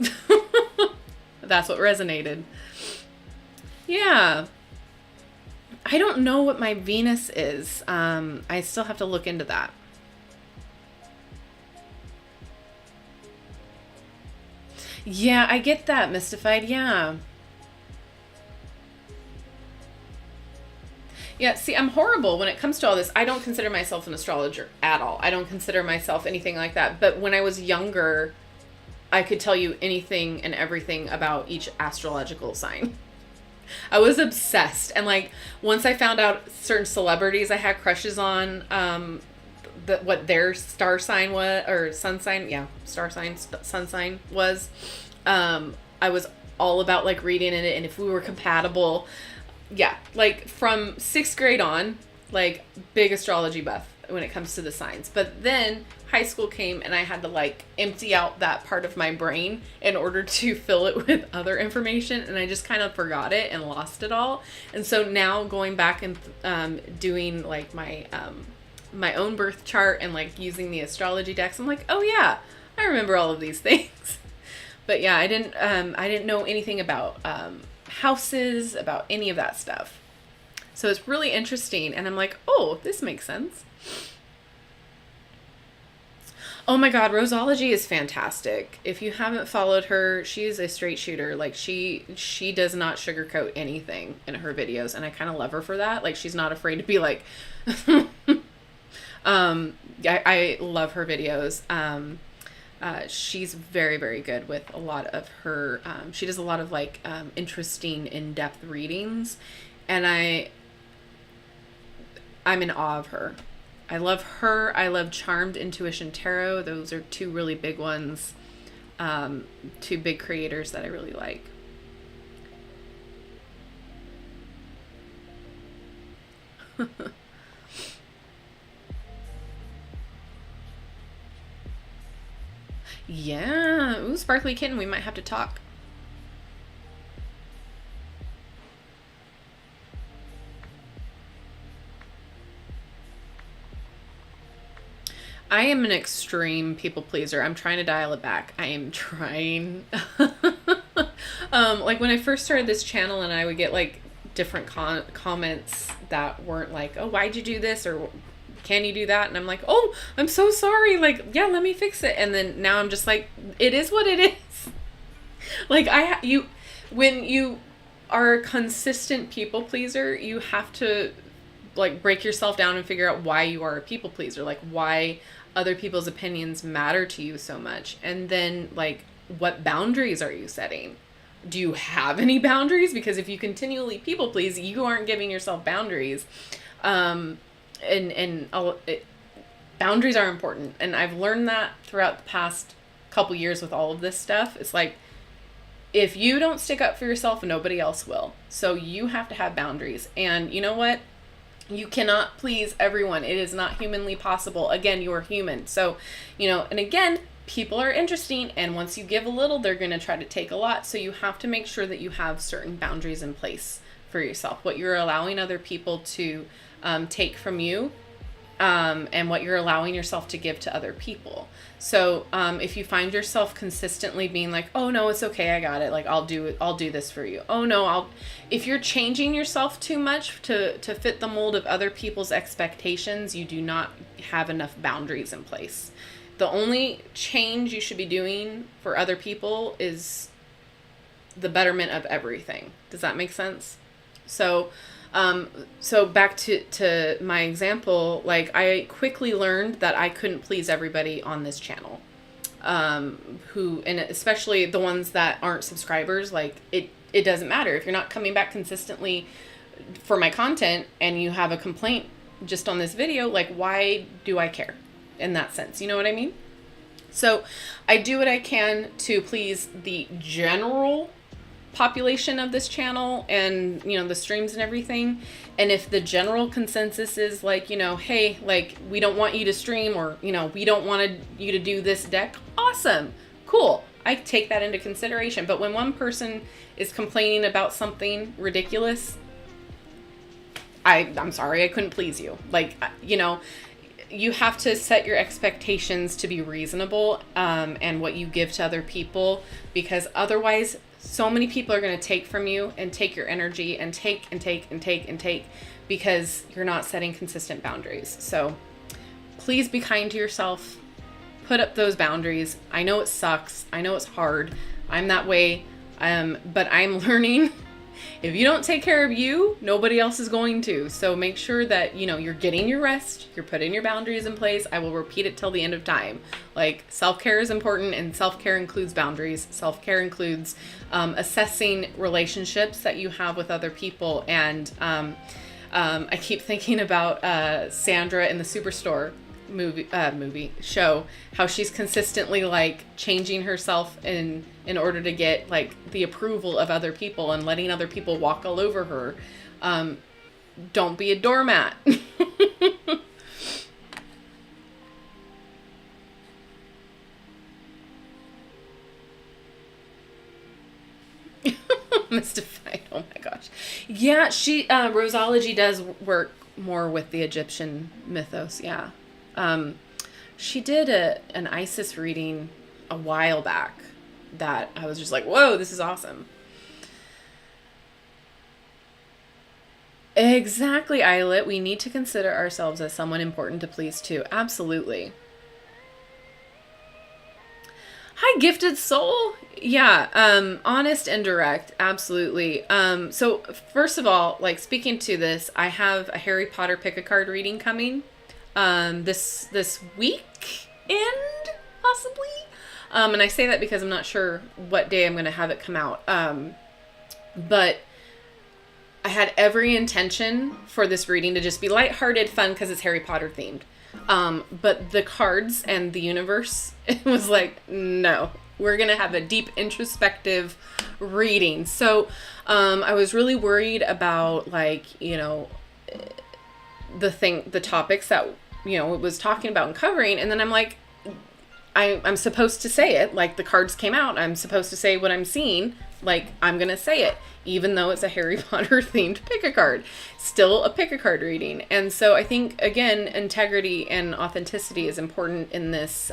that's what resonated. Yeah. I don't know what my Venus is. I still have to look into that. Yeah, I get that, Mystified. Yeah. Yeah, see, I'm horrible when it comes to all this. I don't consider myself an astrologer at all. I don't consider myself anything like that. But when I was younger, I could tell you anything and everything about each astrological sign. I was obsessed. And like, once I found out certain celebrities I had crushes on, what their star sign was, or sun sign, yeah, star sign, sun sign was, I was all about like reading it and if we were compatible. Yeah, like from 6th grade on, like big astrology buff when it comes to the signs. But then high school came and I had to like empty out that part of my brain in order to fill it with other information, and I just kind of forgot it and lost it all. And so now going back and doing like my my own birth chart and like using the astrology decks, I'm like, oh yeah, I remember all of these things. But yeah, I didn't know anything about houses, about any of that stuff. So it's really interesting, and I'm like, oh, this makes sense. Oh my god, Roseology is fantastic. If you haven't followed her, she's a straight shooter. Like she does not sugarcoat anything in her videos, and I kind of love her for that. Like she's not afraid to be like I love her videos. She's very, very good with a lot of her, she does a lot of like, interesting in-depth readings, and I'm in awe of her. I love her. I love Charmed Intuition Tarot. Those are two really big ones. Two big creators that I really like. Yeah. Ooh, Sparkly Kitten. We might have to talk. I am an extreme people pleaser. I'm trying to dial it back. I am trying. Like when I first started this channel and I would get like different comments that weren't like, oh, why'd you do this? Or can you do that? And I'm like, oh, I'm so sorry. Like, yeah, let me fix it. And then now I'm just like, it is what it is. Like when you are a consistent people pleaser, you have to like break yourself down and figure out why you are a people pleaser, like why other people's opinions matter to you so much. And then like, what boundaries are you setting? Do you have any boundaries? Because if you continually people please, you aren't giving yourself boundaries. Boundaries are important. And I've learned that throughout the past couple years with all of this stuff. It's like, if you don't stick up for yourself, nobody else will. So you have to have boundaries. And you know what? You cannot please everyone. It is not humanly possible. Again, you are human. So, and again, people are interesting. And once you give a little, they're going to try to take a lot. So you have to make sure that you have certain boundaries in place for yourself. What you're allowing other people to take from you, and what you're allowing yourself to give to other people. So if you find yourself consistently being like, oh no, it's okay, I got it, like I'll do this for you. Oh no, if you're changing yourself too much to fit the mold of other people's expectations, you do not have enough boundaries in place. The only change you should be doing for other people is the betterment of everything. Does that make sense? So back to my example, like I quickly learned that I couldn't please everybody on this channel, and especially the ones that aren't subscribers. Like it doesn't matter if you're not coming back consistently for my content and you have a complaint just on this video, like why do I care in that sense? You know what I mean? So I do what I can to please the general population of this channel and the streams and everything. And if the general consensus is like, hey, like we don't want you to stream, or we don't want you to do this deck, awesome, cool, I take that into consideration. But when one person is complaining about something ridiculous, I'm sorry, I couldn't please you. Like, you have to set your expectations to be reasonable, and what you give to other people, because otherwise so many people are going to take from you and take your energy and take and take and take and take, because you're not setting consistent boundaries. So please be kind to yourself. Put up those boundaries. I know it sucks. I know it's hard. I'm that way. But I'm learning, if you don't take care of you, nobody else is going to. So make sure that, you're getting your rest, you're putting your boundaries in place. I will repeat it till the end of time. Like, self-care is important, and self-care includes boundaries. Self-care includes assessing relationships that you have with other people. And I keep thinking about Sandra in the Superstore show, how she's consistently like changing herself in order to get like the approval of other people and letting other people walk all over her. Don't be a doormat. Mystified. Oh my gosh. Yeah, she Rosology does work more with the Egyptian mythos. Yeah. She did an Isis reading a while back that I was just like, whoa, this is awesome. Exactly, Islet. We need to consider ourselves as someone important to please too. Absolutely. Hi, gifted soul. Yeah, honest and direct. Absolutely. So first of all, like, speaking to this, I have a Harry Potter pick a card reading coming this weekend, possibly. And I say that because I'm not sure what day I'm going to have it come out. But I had every intention for this reading to just be lighthearted, fun, because it's Harry Potter themed. But the cards and the universe, it was like, no, we're going to have a deep introspective reading. So, I was really worried about, like, the topics that, it was talking about and covering. And then I'm like, I'm supposed to say it. Like, the cards came out. I'm supposed to say what I'm seeing. Like, I'm going to say it, even though it's a Harry Potter themed pick a card. Still a pick a card reading. And so I think, again, integrity and authenticity is important in this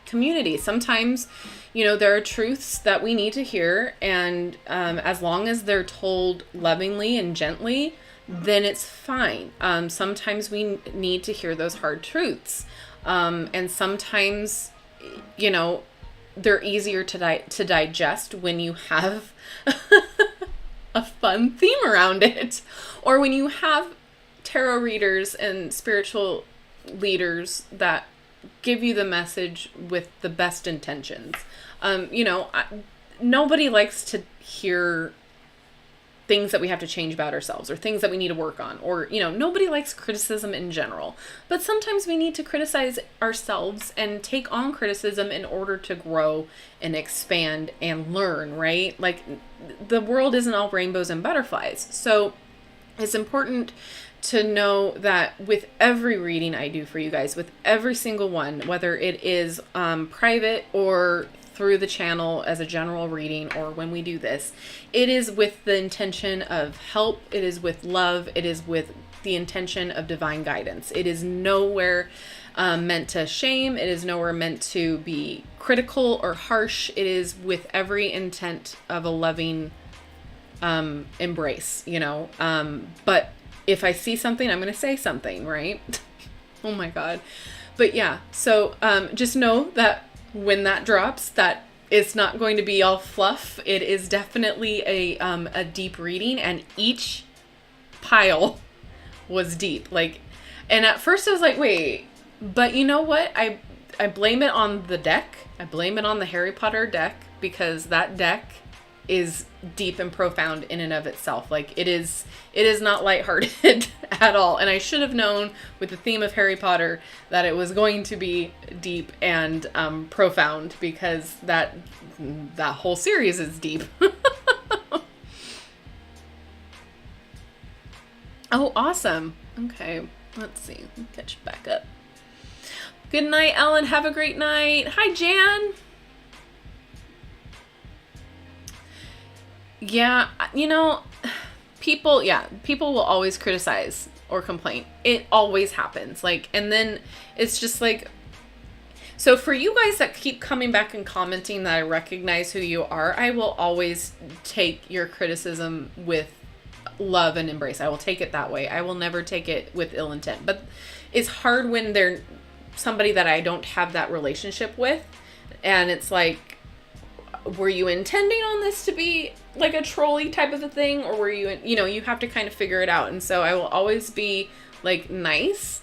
community. Sometimes, there are truths that we need to hear. And as long as they're told lovingly and gently, then it's fine. Sometimes we need to hear those hard truths. And sometimes, they're easier to digest when you have a fun theme around it, or when you have tarot readers and spiritual leaders that give you the message with the best intentions. Nobody likes to hear things that we have to change about ourselves, or things that we need to work on, or, nobody likes criticism in general, but sometimes we need to criticize ourselves and take on criticism in order to grow and expand and learn, right? Like, the world isn't all rainbows and butterflies. So it's important to know that with every reading I do for you guys, with every single one, whether it is private or through the channel as a general reading, or when we do this, it is with the intention of help. It is with love. It is with the intention of divine guidance. It is nowhere meant to shame. It is nowhere meant to be critical or harsh. It is with every intent of a loving embrace, but if I see something, I'm going to say something, right? Oh my God. But yeah, so just know that when that drops, that it's not going to be all fluff. It is definitely a deep reading, and each pile was deep. Like, and at first I was like, wait, but you know what? I blame it on the deck. I blame it on the Harry Potter deck, because that deck is deep and profound in and of itself. Like, it is not lighthearted at all. And I should have known with the theme of Harry Potter that it was going to be deep and profound, because that whole series is deep. Oh, awesome. Okay, let's see. Catch back up. Good night, Ellen. Have a great night. Hi, Jan. Yeah, people will always criticize or complain. It always happens. Like, and then it's just like, so for you guys that keep coming back and commenting that I recognize who you are, I will always take your criticism with love and embrace. I will take it that way. I will never take it with ill intent. But it's hard when they're somebody that I don't have that relationship with, and it's like, were you intending on this to be like a trolley type of a thing, or were you, you have to kind of figure it out. And so I will always be like nice,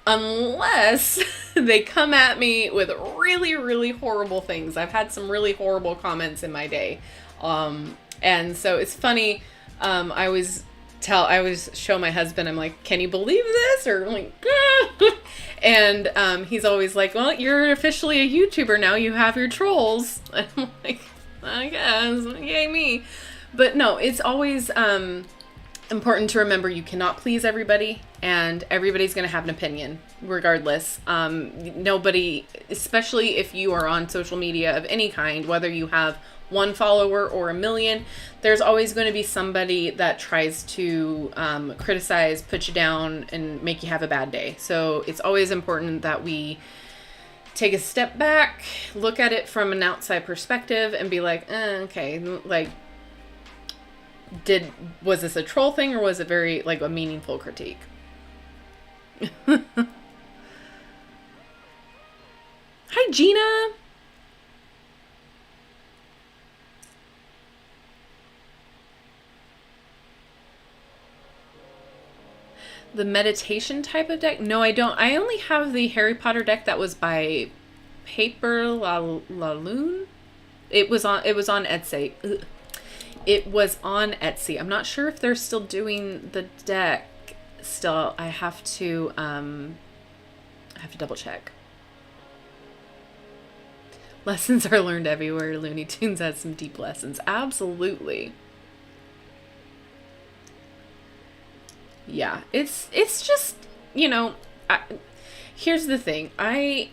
unless they come at me with really, really horrible things. I've had some really horrible comments in my day. And so it's funny. I always show my husband, I'm like, can you believe this? Or I'm like, ah! And he's always like, well, you're officially a YouTuber now. You have your trolls. And I'm like, I guess, yay me. But no, it's always important to remember you cannot please everybody, and everybody's going to have an opinion regardless. Nobody, especially if you are on social media of any kind, whether you have one follower or 1 million, there's always going to be somebody that tries to criticize, put you down, and make you have a bad day. So it's always important that we take a step back, look at it from an outside perspective, and be like, okay, like, was this a troll thing, or was it very like a meaningful critique? Hi, Gina. The meditation type of deck? No, I don't. I only have the Harry Potter deck that was by Paper Laloon. It was on Etsy. Ugh. It was on Etsy. I'm not sure if they're still doing the deck still. I have to double check. Lessons are learned everywhere. Looney Tunes has some deep lessons. Absolutely. Yeah, it's just, here's the thing. I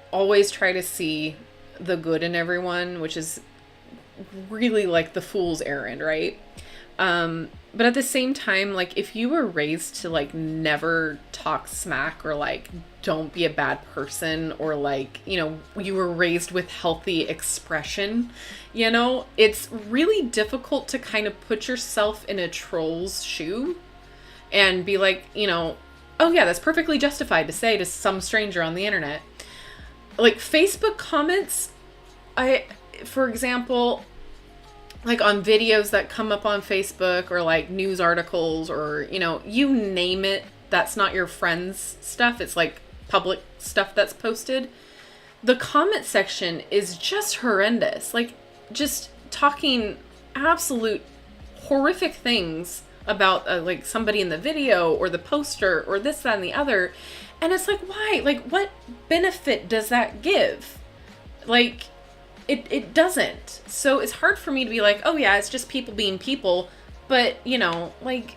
always try to see the good in everyone, which is really like the fool's errand, right? But at the same time, like, if you were raised to like never talk smack, or like don't be a bad person, or like, you were raised with healthy expression, it's really difficult to kind of put yourself in a troll's shoe and be like, oh yeah, that's perfectly justified to say to some stranger on the internet. Like, Facebook comments, for example, like on videos that come up on Facebook, or like news articles, or, you name it, that's not your friend's stuff. It's like public stuff that's posted. The comment section is just horrendous. Like, just talking absolute horrific things about like somebody in the video, or the poster, or this, that, and the other. And it's like, why? Like, what benefit does that give? Like, it doesn't. So it's hard for me to be like, oh yeah, it's just people being people. But, like,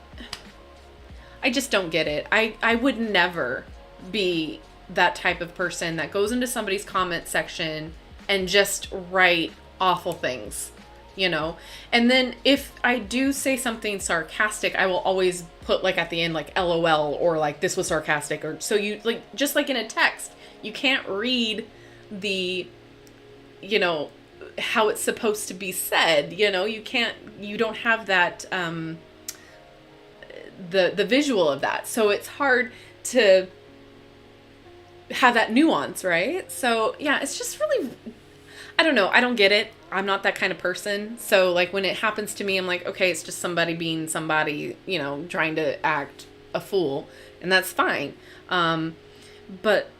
I just don't get it. I would never be that type of person that goes into somebody's comment section and just write awful things, And then if I do say something sarcastic, I will always put like at the end, like LOL, or like this was sarcastic, or so you like, just like in a text, you can't read the, how it's supposed to be said, you don't have that, the visual of that. So it's hard to have that nuance, right? So yeah, it's just really, I don't know. I don't get it. I'm not that kind of person. So like when it happens to me, I'm like, okay, it's just somebody being somebody, trying to act a fool, and that's fine. But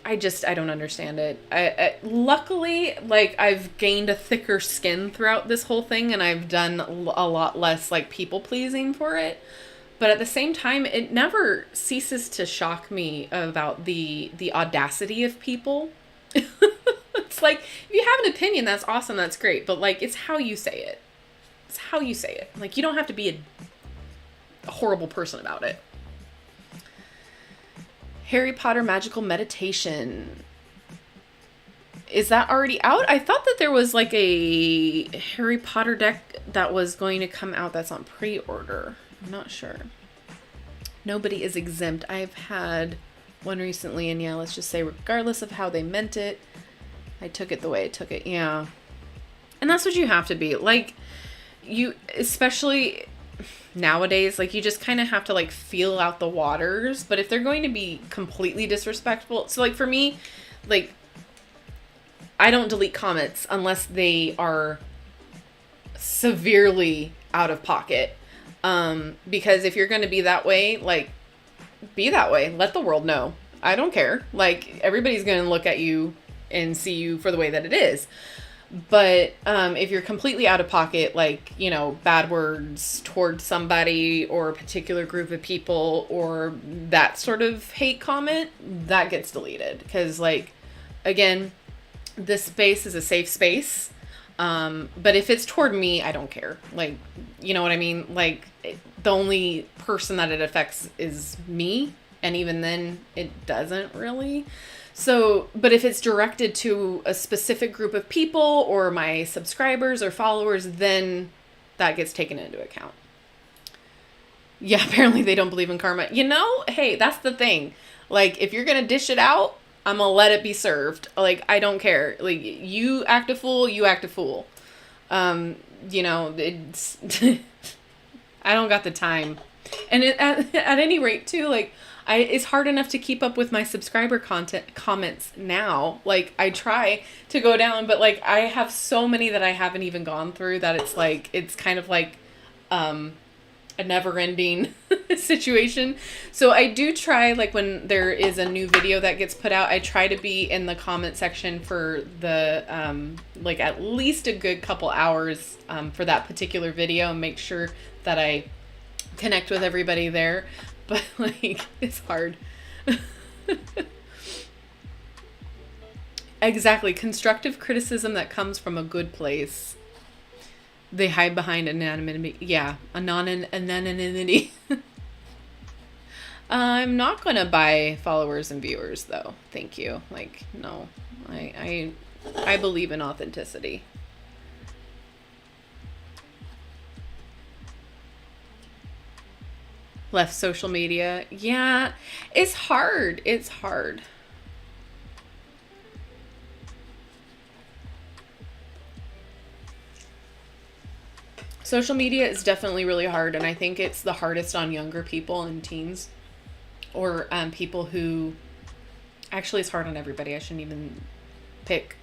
I don't understand it. I luckily, like, I've gained a thicker skin throughout this whole thing, and I've done a lot less like people pleasing for it. But at the same time, it never ceases to shock me about the audacity of people. It's like, if you have an opinion, that's awesome, that's great. But like, it's how you say it. It's how you say it. Like, you don't have to be a horrible person about it. Harry Potter Magical Meditation. Is that already out? I thought that there was like a Harry Potter deck that was going to come out that's on pre-order. I'm not sure. Nobody is exempt. I've had one recently, and yeah, let's just say regardless of how they meant it, I took it the way I took it. Yeah. And that's what you have to be. Like, you, especially nowadays, like, you just kind of have to like feel out the waters. But if they're going to be completely disrespectful, so like for me, like, I don't delete comments unless they are severely out of pocket. Because if you're going to be that way, like, be that way. Let the world know. I don't care. Like, everybody's going to look at you and see you for the way that it is. But if you're completely out of pocket, like, you know, bad words towards somebody or a particular group of people or that sort of hate comment, that gets deleted. Because, like, again, this space is a safe space. But if it's toward me, I don't care. Like, you know what I mean? Like, the only person that it affects is me. And even then, it doesn't really. So, but if it's directed to a specific group of people or my subscribers or followers, then that gets taken into account. Yeah, apparently they don't believe in karma. You know, hey, that's the thing. Like, if you're going to dish it out, I'm going to let it be served. Like, I don't care. Like, you act a fool, you act a fool. You know, it's, I don't got the time. And at any rate, too, like, it's hard enough to keep up with my subscriber comments now. Like, I try to go down, but, like, I have so many that I haven't even gone through that it's like, it's kind of like, a never-ending situation. So I do try, like, when there is a new video that gets put out, I try to be in the comment section for the, like, at least a good couple hours, for that particular video and make sure that I connect with everybody there. But, like, it's hard. Exactly. Constructive criticism that comes from a good place. They hide behind anonymity. Yeah, anonymity. I'm not going to buy followers and viewers, though. Thank you. Like, no. I believe in authenticity. Left social media. Yeah, it's hard. It's hard. Social media is definitely really hard, and I think it's the hardest on younger people and teens, or people who, actually it's hard on everybody. I shouldn't even pick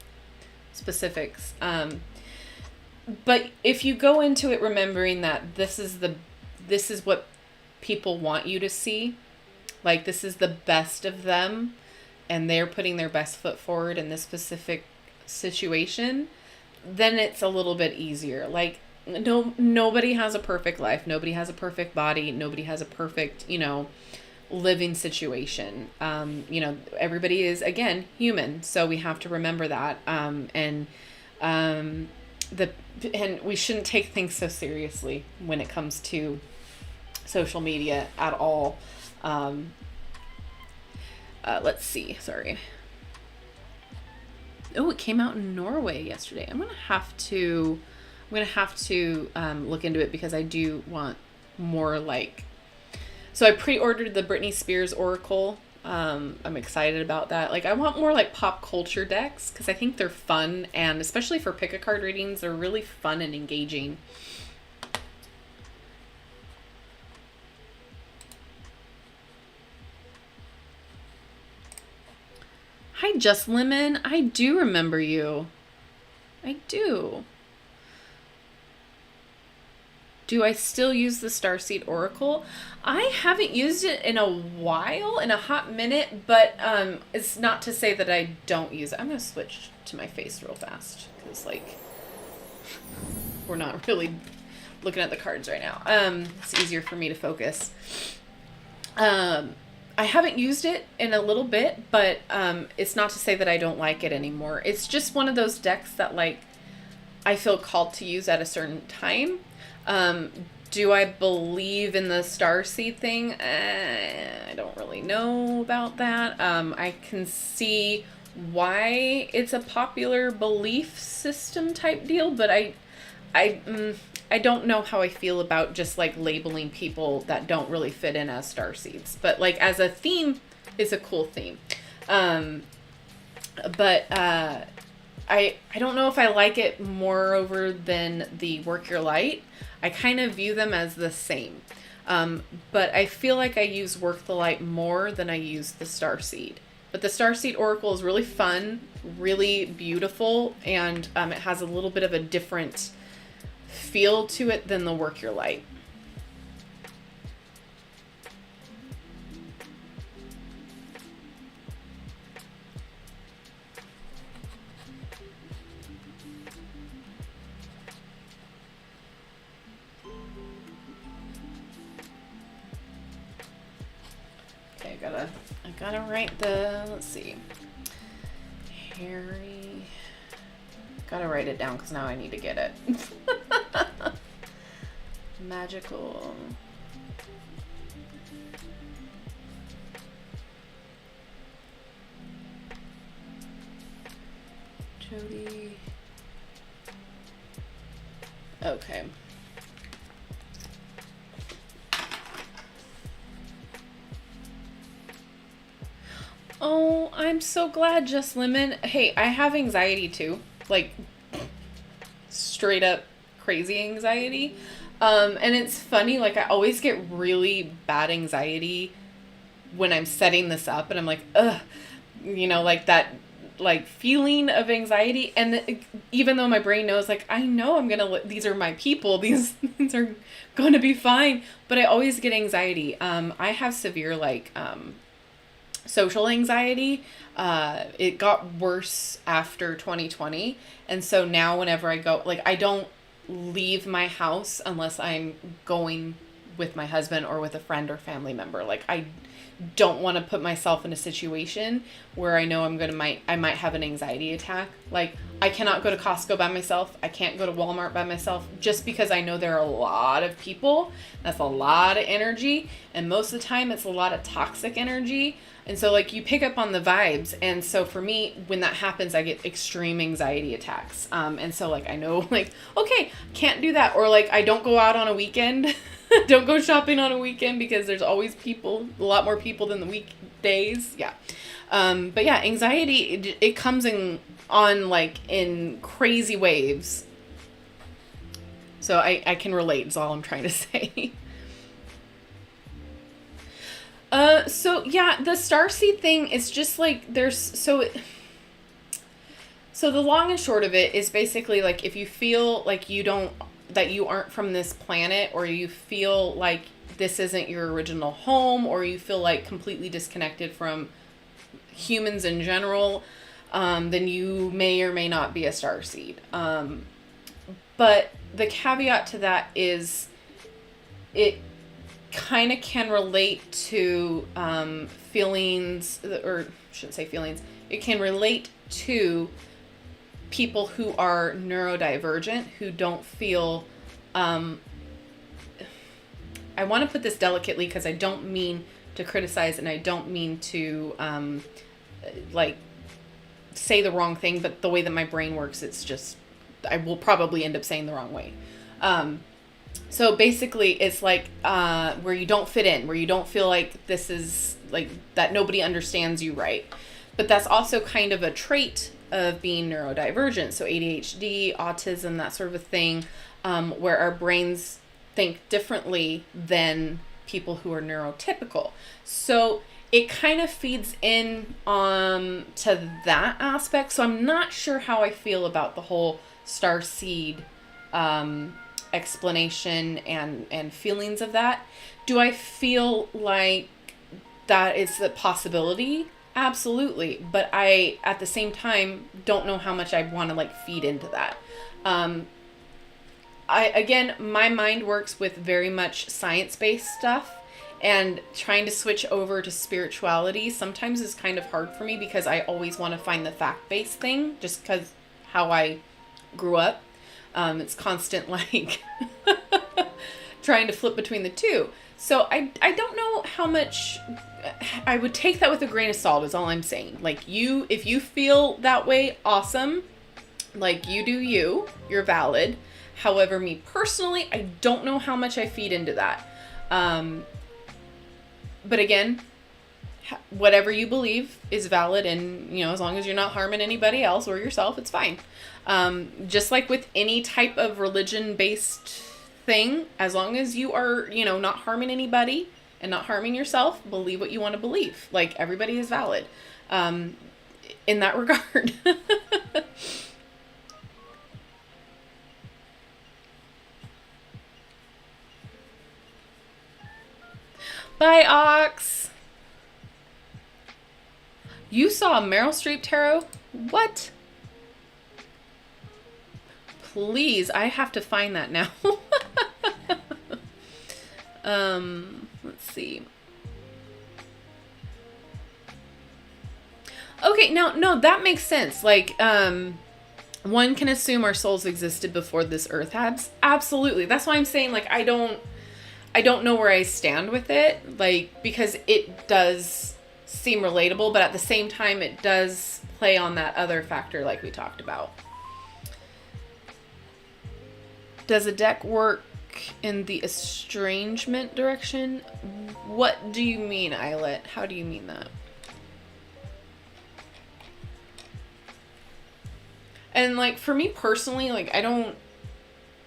specifics. But if you go into it remembering that this is what people want you to see, like, this is the best of them, and they're putting their best foot forward in this specific situation, then it's a little bit easier. Like, nobody has a perfect life. Nobody has a perfect body. Nobody has a perfect, you know, living situation. You know, everybody is, again, human. So we have to remember that. And we shouldn't take things so seriously when it comes to social media at all. Let's see. Sorry. Oh, it came out in Norway yesterday. I'm gonna have to look into it because I do want more, like. So I pre-ordered the Britney Spears Oracle. I'm excited about that. Like, I want more, like, pop culture decks because I think they're fun, and especially for pick-a-card readings, they're really fun and engaging. Hi, Just Lemon. I do remember you. I do. Do I still use the Starseed Oracle? I haven't used it in a while, in a hot minute, but it's not to say that I don't use it. I'm going to switch to my face real fast because, like, we're not really looking at the cards right now. It's easier for me to focus. I haven't used it in a little bit, but it's not to say that I don't like it anymore. It's just one of those decks that, like, I feel called to use at a certain time. Do I believe in the Starseed thing? I don't really know about that. I can see why it's a popular belief system type deal, but I don't know how I feel about just, like, labeling people that don't really fit in as starseeds. But, like, as a theme, it's a cool theme. But I don't know if I like it moreover than the Work Your Light. I kind of view them as the same. But I feel like I use Work the Light more than I use the Starseed. But the Starseed Oracle is really fun, really beautiful, and it has a little bit of a different feel to it than the Work Your Light. I gotta write the, let's see, Harry, gotta write it down because now I need to get it. Magical. Jody. Okay. Oh, I'm so glad, Just Lemon. Hey, I have anxiety too. Like, straight up crazy anxiety. And it's funny, like, I always get really bad anxiety when I'm setting this up, and I'm like, ugh, you know, like that, like, feeling of anxiety. And even though my brain knows, like, I know I'm gonna, these are my people, these are gonna be fine, but I always get anxiety. I have severe, like, social anxiety. It got worse after 2020. And so now whenever I go, like, I don't leave my house unless I'm going with my husband or with a friend or family member. Like, I don't want to put myself in a situation where I know I might have an anxiety attack. Like, I cannot go to Costco by myself. I can't go to Walmart by myself, just because I know there are a lot of people. That's a lot of energy. And most of the time it's a lot of toxic energy. And so, like, you pick up on the vibes. And so for me, when that happens, I get extreme anxiety attacks. And so, like, I know, like, okay, can't do that. Or, like, I don't go out on a weekend. Don't go shopping on a weekend because there's always people, a lot more people than the weekdays. Yeah. But yeah, anxiety, it comes on like in crazy waves. So I can relate is all I'm trying to say. So yeah, the starseed thing is just like, so the long and short of it is basically, like, if you feel like that you aren't from this planet, or you feel like this isn't your original home, or you feel like completely disconnected from humans in general, then you may or may not be a starseed. But the caveat to that is it kind of can relate to feelings, or I shouldn't say feelings, it can relate to people who are neurodivergent, who don't feel, I want to put this delicately because I don't mean to criticize, and I don't mean to like say the wrong thing, but the way that my brain works, it's just, I will probably end up saying the wrong way. So basically it's like where you don't fit in, where you don't feel like this is like that, nobody understands you right. But that's also kind of a trait of being neurodivergent. So ADHD, autism, that sort of a thing, where our brains think differently than people who are neurotypical. So it kind of feeds in to that aspect. So I'm not sure how I feel about the whole starseed explanation and feelings of that. Do I feel like that is a possibility? Absolutely. But I, at the same time, don't know how much I want to, like, feed into that. Again, my mind works with very much science-based stuff, and trying to switch over to spirituality sometimes is kind of hard for me because I always want to find the fact-based thing, just because how I grew up. It's constant, like, trying to flip between the two. So I don't know how much, I would take that with a grain of salt is all I'm saying. Like, if you feel that way, awesome. Like, you do you, you're valid. However, me personally, I don't know how much I feed into that. But again, whatever you believe is valid, and, you know, as long as you're not harming anybody else or yourself, it's fine. Just like with any type of religion-based thing, as long as you are, you know, not harming anybody and not harming yourself, believe what you want to believe. Like, everybody is valid. in that regard. Bye, Ox. You saw Meryl Streep tarot? What? Please, I have to find that now. Let's see. Okay, no, that makes sense. Like, one can assume our souls existed before this earth has. Absolutely. That's why I'm saying, like, I don't know where I stand with it, like, because it does seem relatable, but at the same time, it does play on that other factor like we talked about. Does a deck work in the estrangement direction? What do you mean, Eyelet? How do you mean that? And, like, for me personally, like,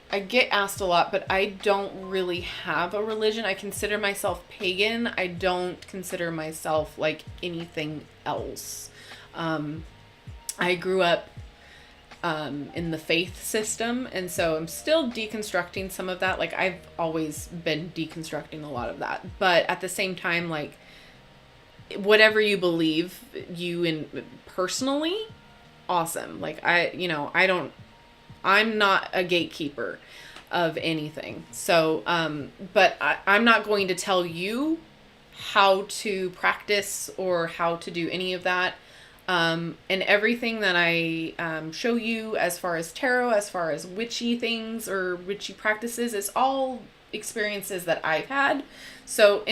I get asked a lot, but I don't really have a religion. I consider myself pagan. I don't consider myself, like, anything else. I grew up in the faith system, and so I'm still deconstructing some of that. Like, I've always been deconstructing a lot of that. But at the same time, like, whatever you believe, you in personally, awesome. Like, I'm not a gatekeeper of anything. So, but I'm not going to tell you how to practice or how to do any of that. And everything that I show you as far as tarot, as far as witchy things or witchy practices, is all experiences that I've had. So,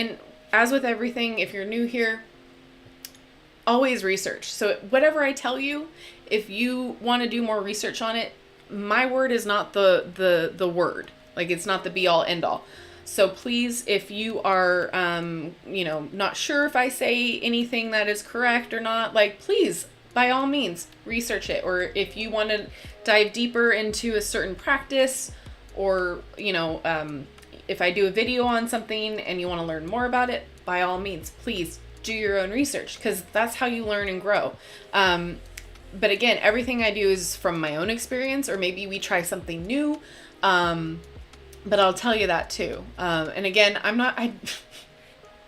as with everything, if you're new here, always research. So whatever I tell you, if you want to do more research on it, my word is not the word. Like, it's not the be all end all. So please, if you are, not sure if I say anything that is correct or not, like, please, by all means, research it. Or if you want to dive deeper into a certain practice, or, if I do a video on something and you want to learn more about it, by all means, please do your own research, because that's how you learn and grow. But again, everything I do is from my own experience, or maybe we try something new. But I'll tell you that too. And again,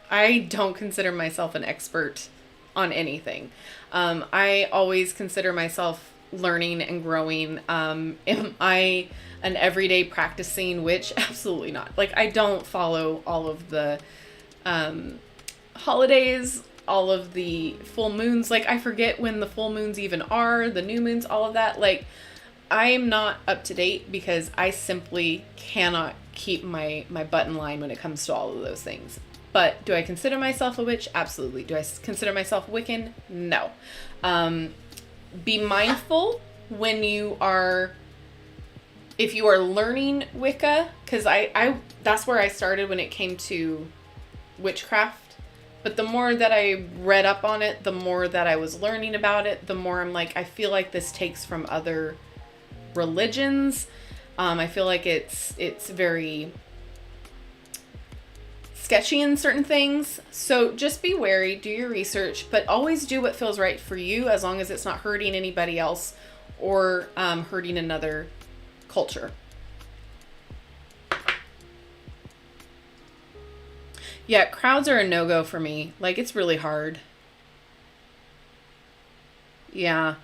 I don't consider myself an expert on anything. I always consider myself learning and growing. Am I an everyday practicing witch? Absolutely not. Like, I don't follow all of the holidays, all of the full moons. Like, I forget when the full moons even are, the new moons, all of that. Like, I am not up to date because I simply cannot keep my butt in line when it comes to all of those things. But do I consider myself a witch? Absolutely. Do I consider myself Wiccan? No. Be mindful when if you are learning Wicca, because I that's where I started when it came to witchcraft. But the more that I read up on it, the more that I was learning about it, the more I'm like, I feel like this takes from other religions. I feel like it's very sketchy in certain things. So just be wary, do your research, but always do what feels right for you, as long as it's not hurting anybody else or hurting another culture. Yeah, crowds are a no-go for me. Like, it's really hard. Yeah.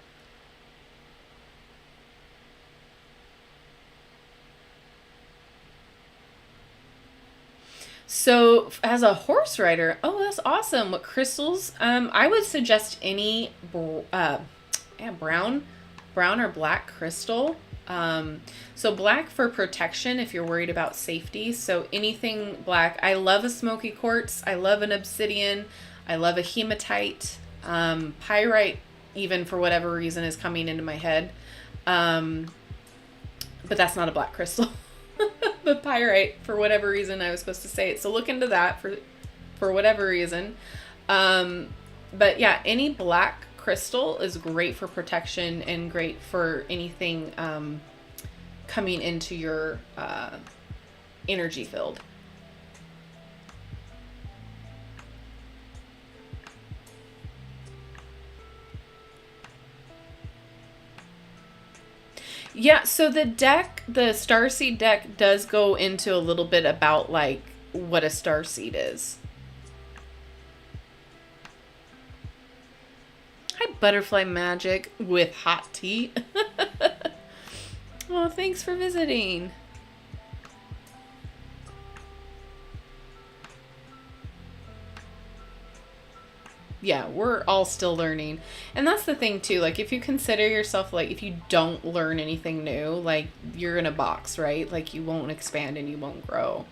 So, as a horse rider, oh, that's awesome. What crystals? I would suggest any brown or black crystal. So black for protection if you're worried about safety. So anything black. I love a smoky quartz. I love an obsidian. I love a hematite. Pyrite, even, for whatever reason, is coming into my head. But that's not a black crystal. But pyrite, for whatever reason, I was supposed to say it. So look into that for whatever reason. But yeah, any black crystal is great for protection and great for anything coming into your energy field. Yeah, so the deck, the Starseed deck does go into a little bit about like what a Starseed is. Hi, Butterfly Magic with hot tea. Oh, thanks for visiting. Yeah, we're all still learning. And that's the thing too, like if you consider yourself like if you don't learn anything new, like you're in a box, right? Like you won't expand and you won't grow.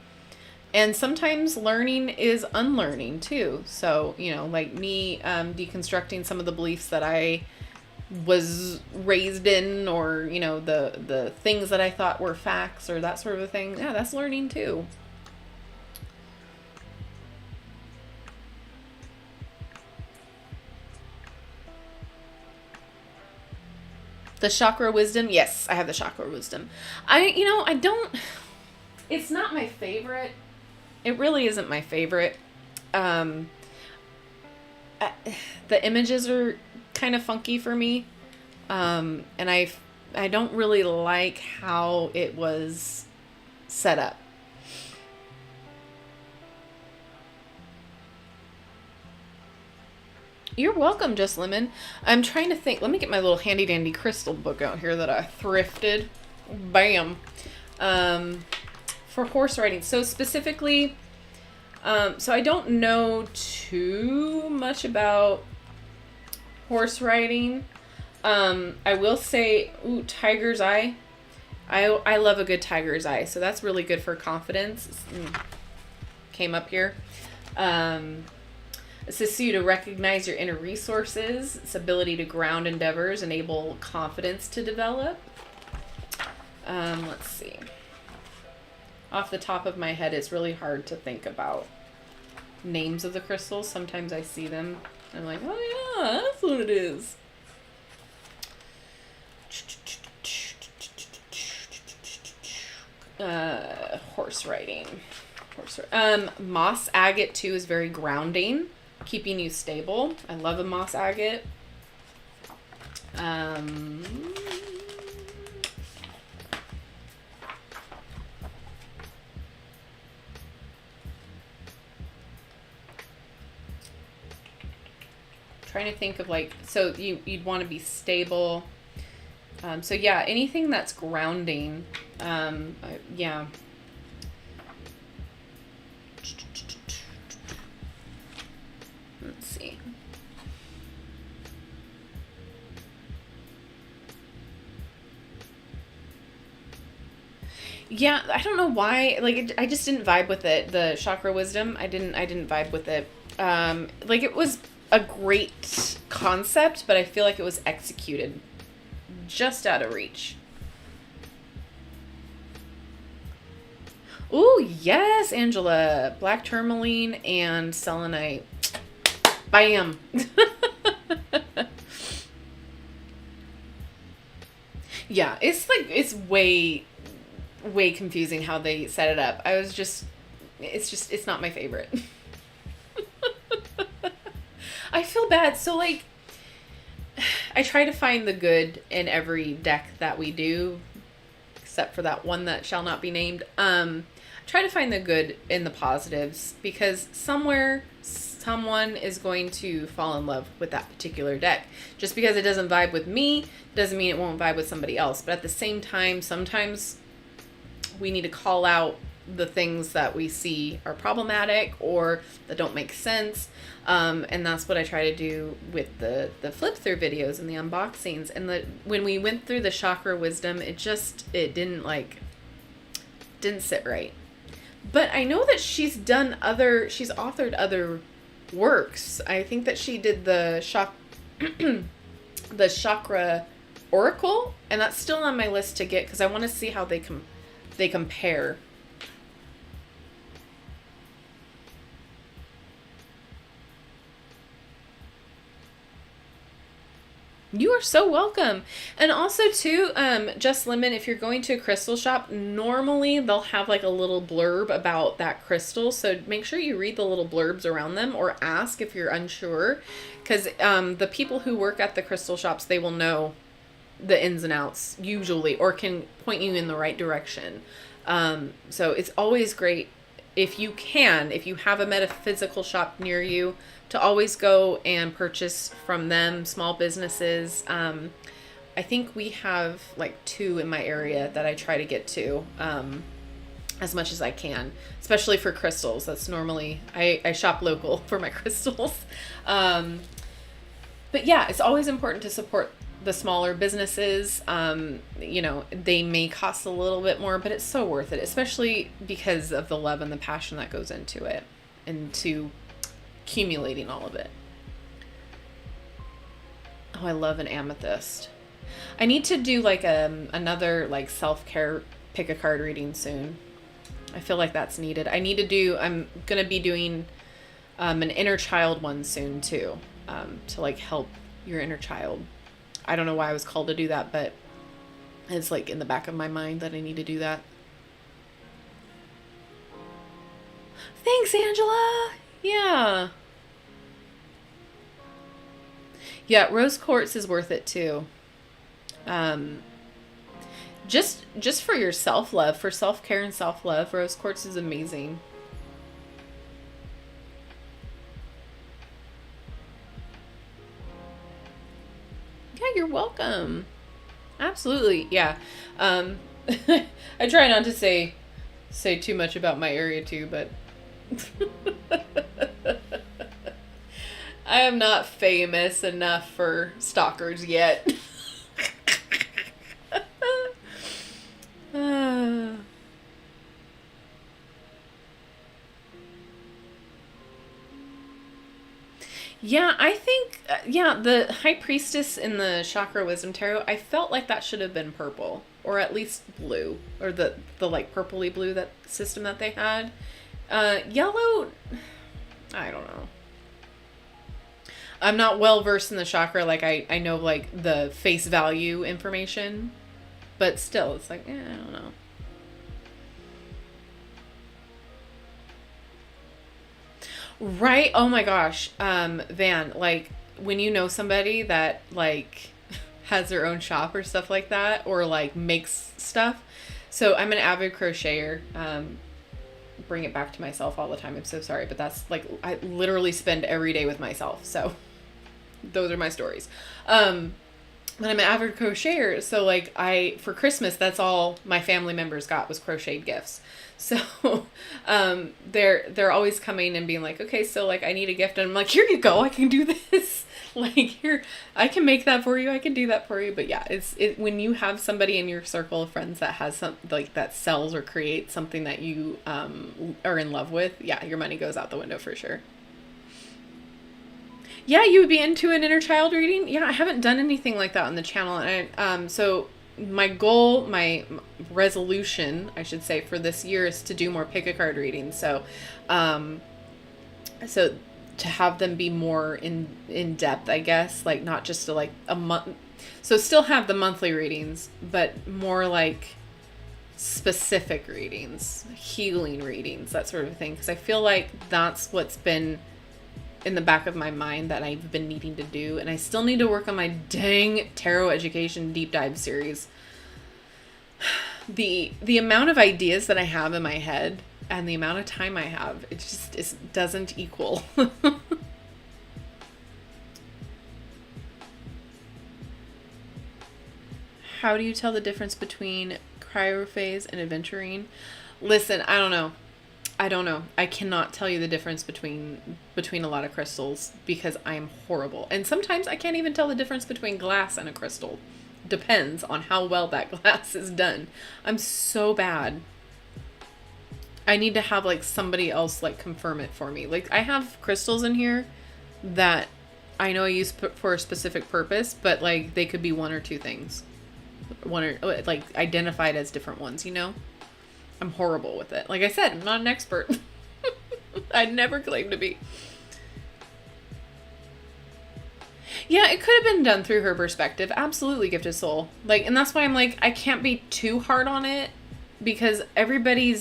And sometimes learning is unlearning too. So, you know, like me deconstructing some of the beliefs that I was raised in, or, you know, the things that I thought were facts or that sort of a thing. Yeah, that's learning too. The chakra wisdom. Yes, I have the chakra wisdom. I don't, it's not my favorite. It really isn't my favorite. Um, the images are kind of funky for me. And I don't really like how it was set up. You're welcome, Just Lemon. I'm trying to think. Let me get my little handy dandy crystal book out here that I thrifted. Bam. For horse riding. So specifically, so I don't know too much about horse riding. I will say, ooh, tiger's eye. I love a good tiger's eye. So that's really good for confidence. Came up here. Assists you to recognize your inner resources. Its ability to ground endeavors, enable confidence to develop. Let's see. Off the top of my head, it's really hard to think about names of the crystals. Sometimes I see them. I'm like, oh yeah, that's what it is. Horse riding. Moss agate too is very grounding, keeping you stable. I love a moss agate. Trying to think of like, so you'd want to be stable. So yeah, anything that's grounding. Yeah. Let's see. Yeah, I don't know why. Like, I just didn't vibe with it. The chakra wisdom, I didn't vibe with it. Like it was a great concept, but I feel like it was executed just out of reach. Ooh, yes, Angela. Black tourmaline and selenite. Bam. Yeah, it's way confusing how they set it up. It's not my favorite. I feel bad. So like I try to find the good in every deck that we do, except for that one that shall not be named. Try to find the good in the positives, because somewhere someone is going to fall in love with that particular deck. Just because it doesn't vibe with me doesn't mean it won't vibe with somebody else. But at the same time, sometimes we need to call out the things that we see are problematic or that don't make sense. And that's what I try to do with the flip through videos and the unboxings. And when we went through the chakra wisdom, it didn't sit right. But I know that she's authored other works. I think that she did the chakra oracle, and that's still on my list to get, because I want to see how they compare. You are so welcome. And also too, Just Lemon, if you're going to a crystal shop, normally they'll have like a little blurb about that crystal. So make sure you read the little blurbs around them, or ask if you're unsure. Because the people who work at the crystal shops, they will know the ins and outs usually, or can point you in the right direction. So it's always great if you have a metaphysical shop near you, to always go and purchase from them, small businesses. I think we have like 2 in my area that I try to get to as much as I can, especially for crystals. That's normally, I shop local for my crystals. But yeah, it's always important to support the smaller businesses. They may cost a little bit more, but it's so worth it, especially because of the love and the passion that goes into it, into accumulating all of it. Oh, I love an amethyst. I need to do like another like self-care pick a card reading soon. I feel like that's needed. I'm going to be doing an inner child one soon too, to like help your inner child. I don't know why I was called to do that, but it's like in the back of my mind that I need to do that. Thanks, Angela. Yeah. Yeah, rose quartz is worth it too. Just for your self-love, for self-care and self-love, rose quartz is amazing. Yeah, you're welcome. Absolutely. Yeah. I try not to say too much about my area too, but I am not famous enough for stalkers yet. Yeah, I think, the High Priestess in the Chakra Wisdom Tarot, I felt like that should have been purple, or at least blue, or the like purpley blue, that system that they had. Yellow, I don't know. I'm not well versed in the chakra, like I know like the face value information, but still, it's like, I don't know. Right? Oh my gosh. Van, like when you know somebody that like has their own shop or stuff like that, or like makes stuff. So I'm an avid crocheter. Bring it back to myself all the time. I'm so sorry, but that's like, I literally spend every day with myself. So those are my stories. But I'm an avid crocheter. So like for Christmas, that's all my family members got was crocheted gifts. So, they're always coming and being like, okay, so like I need a gift, and I'm like, here you go, I can do this. Like, here, I can make that for you, I can do that for you. But yeah, it when you have somebody in your circle of friends that has some like that sells or creates something that you are in love with, yeah, your money goes out the window for sure. Yeah, you would be into an inner child reading. Yeah, I haven't done anything like that on the channel, and so my goal, my resolution, I should say, for this year is to do more pick a card readings. So, so to have them be more in depth, I guess, like not just to like a month. So still have the monthly readings, but more like specific readings, healing readings, that sort of thing. Because I feel like that's what's been in the back of my mind that I've been needing to do, and I still need to work on my dang tarot education deep dive series. The amount of ideas that I have in my head and the amount of time I have, it doesn't equal. How do you tell the difference between cryophase and adventuring? Listen, I don't know. I cannot tell you the difference between a lot of crystals because I am horrible. And sometimes I can't even tell the difference between glass and a crystal. Depends on how well that glass is done. I'm so bad. I need to have like somebody else like confirm it for me. Like I have crystals in here that I know I use for a specific purpose, but like they could be one or two things. One or like identified as different ones, you know? I'm horrible with it. Like I said, I'm not an expert. I never claimed to be. Yeah, it could have been done through her perspective. Absolutely, Gifted Soul. Like, and that's why I'm like, I can't be too hard on it because everybody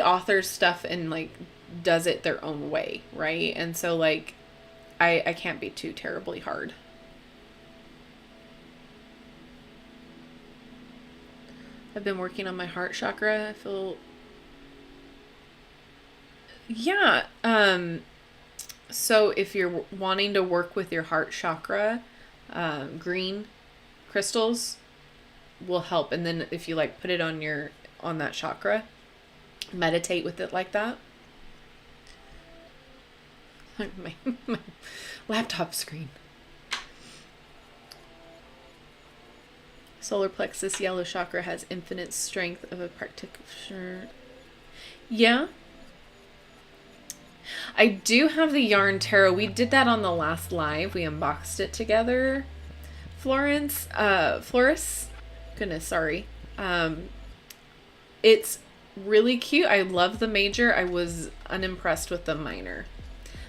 authors stuff and like does it their own way, right? And so like, I can't be too terribly hard. I've been working on my heart chakra. I feel, yeah. So if you're wanting to work with your heart chakra, green crystals will help. And then if you like put it on that chakra, meditate with it like that. My laptop screen. Solar plexus yellow chakra has infinite strength of a particular. Yeah. I do have the yarn tarot. We did that on the last live. We unboxed it together. Floris. Goodness, sorry. It's really cute. I love the major. I was unimpressed with the minor.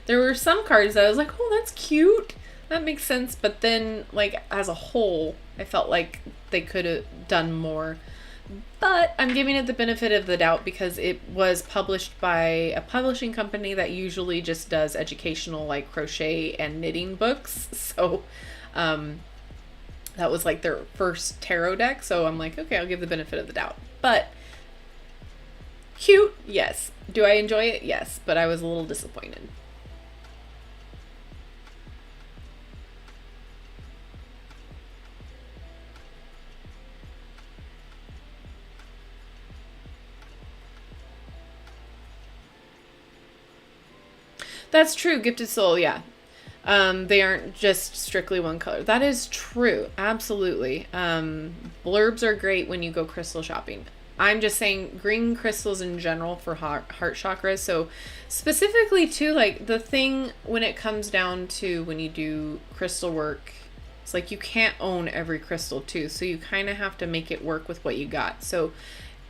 There were some cards that I was like, oh, that's cute. That makes sense. But then, like, as a whole, I felt like they could have done more. But I'm giving it the benefit of the doubt because it was published by a publishing company that usually just does educational, like, crochet and knitting books. So, that was, like, their first tarot deck. So I'm like, okay, I'll give the benefit of the doubt. But cute, yes. Do I enjoy it? Yes. But I was a little disappointed. That's true. Gifted Soul, yeah. They aren't just strictly one color. That is true. Absolutely. Blurbs are great when you go crystal shopping. I'm just saying green crystals in general for heart chakras. So specifically too, like the thing when it comes down to when you do crystal work, it's like you can't own every crystal too. So you kind of have to make it work with what you got. So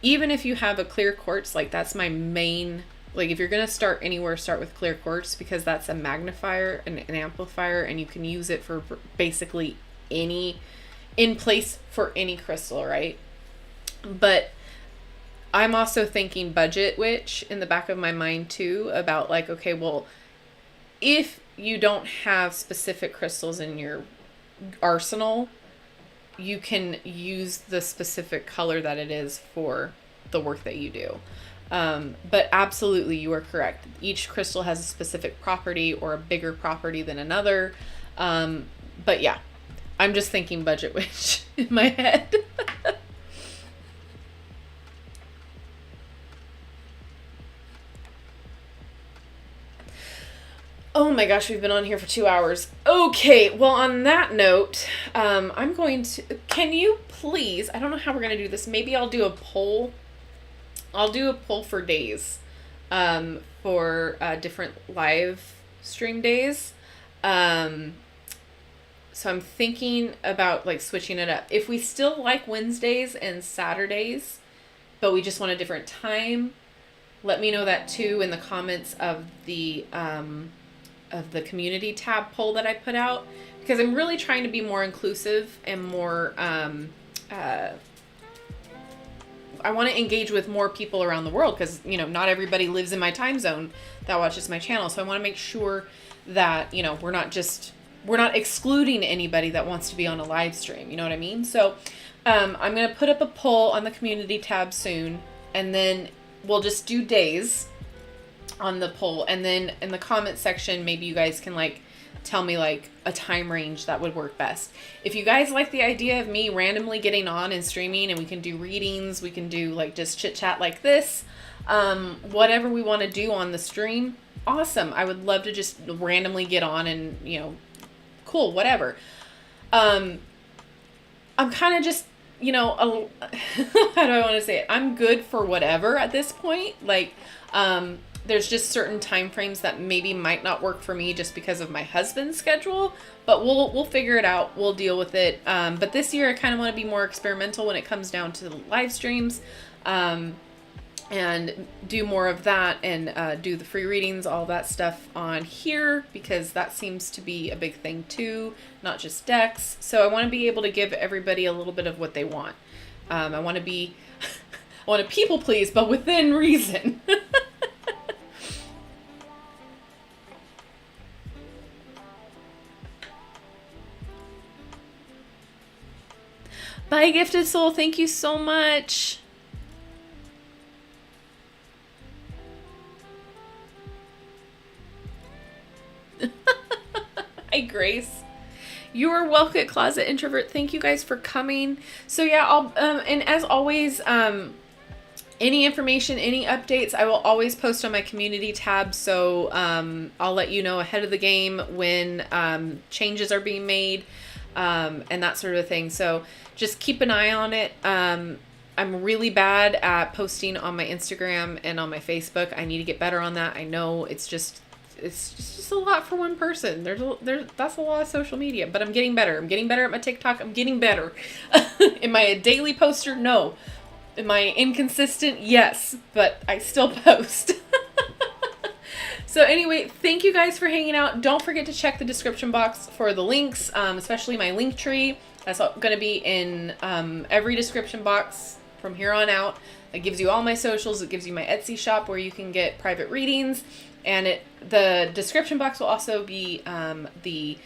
even if you have a clear quartz, like that's my main. Like if you're going to start anywhere, start with clear quartz because that's a magnifier and an amplifier and you can use it for basically in place for any crystal, right? But I'm also thinking budget witch in the back of my mind too about like, okay, well, if you don't have specific crystals in your arsenal, you can use the specific color that it is for the work that you do. But absolutely, you are correct. Each crystal has a specific property or a bigger property than another. But yeah, I'm just thinking budget witch in my head. Oh my gosh, we've been on here for 2 hours. Okay, well on that note, I'm going to, can you please, I don't know how we're going to do this. Maybe I'll do a poll. I'll do a poll for days, for different live stream days. So I'm thinking about like switching it up. If we still like Wednesdays and Saturdays, but we just want a different time, let me know that too in the comments of the community tab poll that I put out, because I'm really trying to be more inclusive and more, I want to engage with more people around the world because, you know, not everybody lives in my time zone that watches my channel. So I want to make sure that, you know, we're not excluding anybody that wants to be on a live stream. You know what I mean? So I'm going to put up a poll on the community tab soon, and then we'll just do days on the poll. And then in the comment section, maybe you guys can like tell me like a time range that would work best. If you guys like the idea of me randomly getting on and streaming and we can do readings, we can do like just chit chat like this, whatever we want to do on the stream, awesome. I would love to just randomly get on and, you know, cool, whatever. I'm kind of just, you know, how do I want to say it? I'm good for whatever at this point. Like, there's just certain time frames that maybe might not work for me just because of my husband's schedule, but we'll figure it out. We'll deal with it. But this year I kind of want to be more experimental when it comes down to the live streams, and do more of that and do the free readings, all that stuff on here, because that seems to be a big thing too, not just decks. So I want to be able to give everybody a little bit of what they want. I want to be, I want to people please, but within reason. Bye, Gifted Soul. Thank you so much. Hi, Grace. You are welcome, Closet Introvert. Thank you guys for coming. So yeah, I'll and as always, any information, any updates, I will always post on my community tab. So I'll let you know ahead of the game when changes are being made and that sort of thing. So just keep an eye on it. I'm really bad at posting on my Instagram and on my Facebook. I need to get better on that. I know it's just a lot for one person. That's a lot of social media, but I'm getting better. I'm getting better at my TikTok. I'm getting better. Am I a daily poster? No. Am I inconsistent? Yes, but I still post. So anyway, thank you guys for hanging out. Don't forget to check the description box for the links, especially my link tree. That's going to be in every description box from here on out. It gives you all my socials. It gives you my Etsy shop where you can get private readings. And the description box will also be the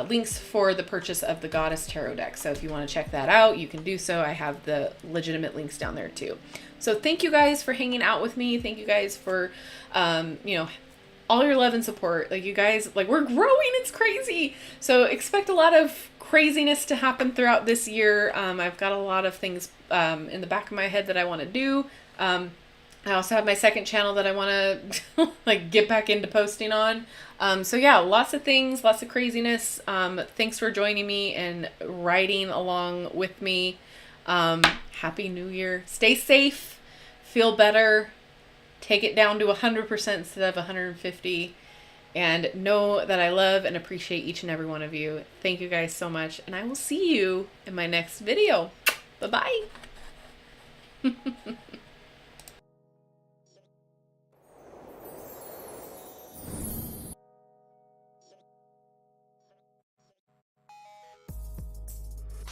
links for the purchase of the Goddess Tarot deck. So if you want to check that out, you can do so. I have the legitimate links down there too. So thank you guys for hanging out with me. Thank you guys for, all your love and support. Like, you guys, like, we're growing. It's crazy. So expect a lot of craziness to happen throughout this year. I've got a lot of things in the back of my head that I want to do. I also have my second channel that I want to like get back into posting on. So yeah, lots of things, lots of craziness. Thanks for joining me and riding along with me. Happy New Year. Stay safe, feel better, take it down to 100% instead of 150, and know that I love and appreciate each and every one of you. Thank you guys so much, and I will see you in my next video. Bye-bye.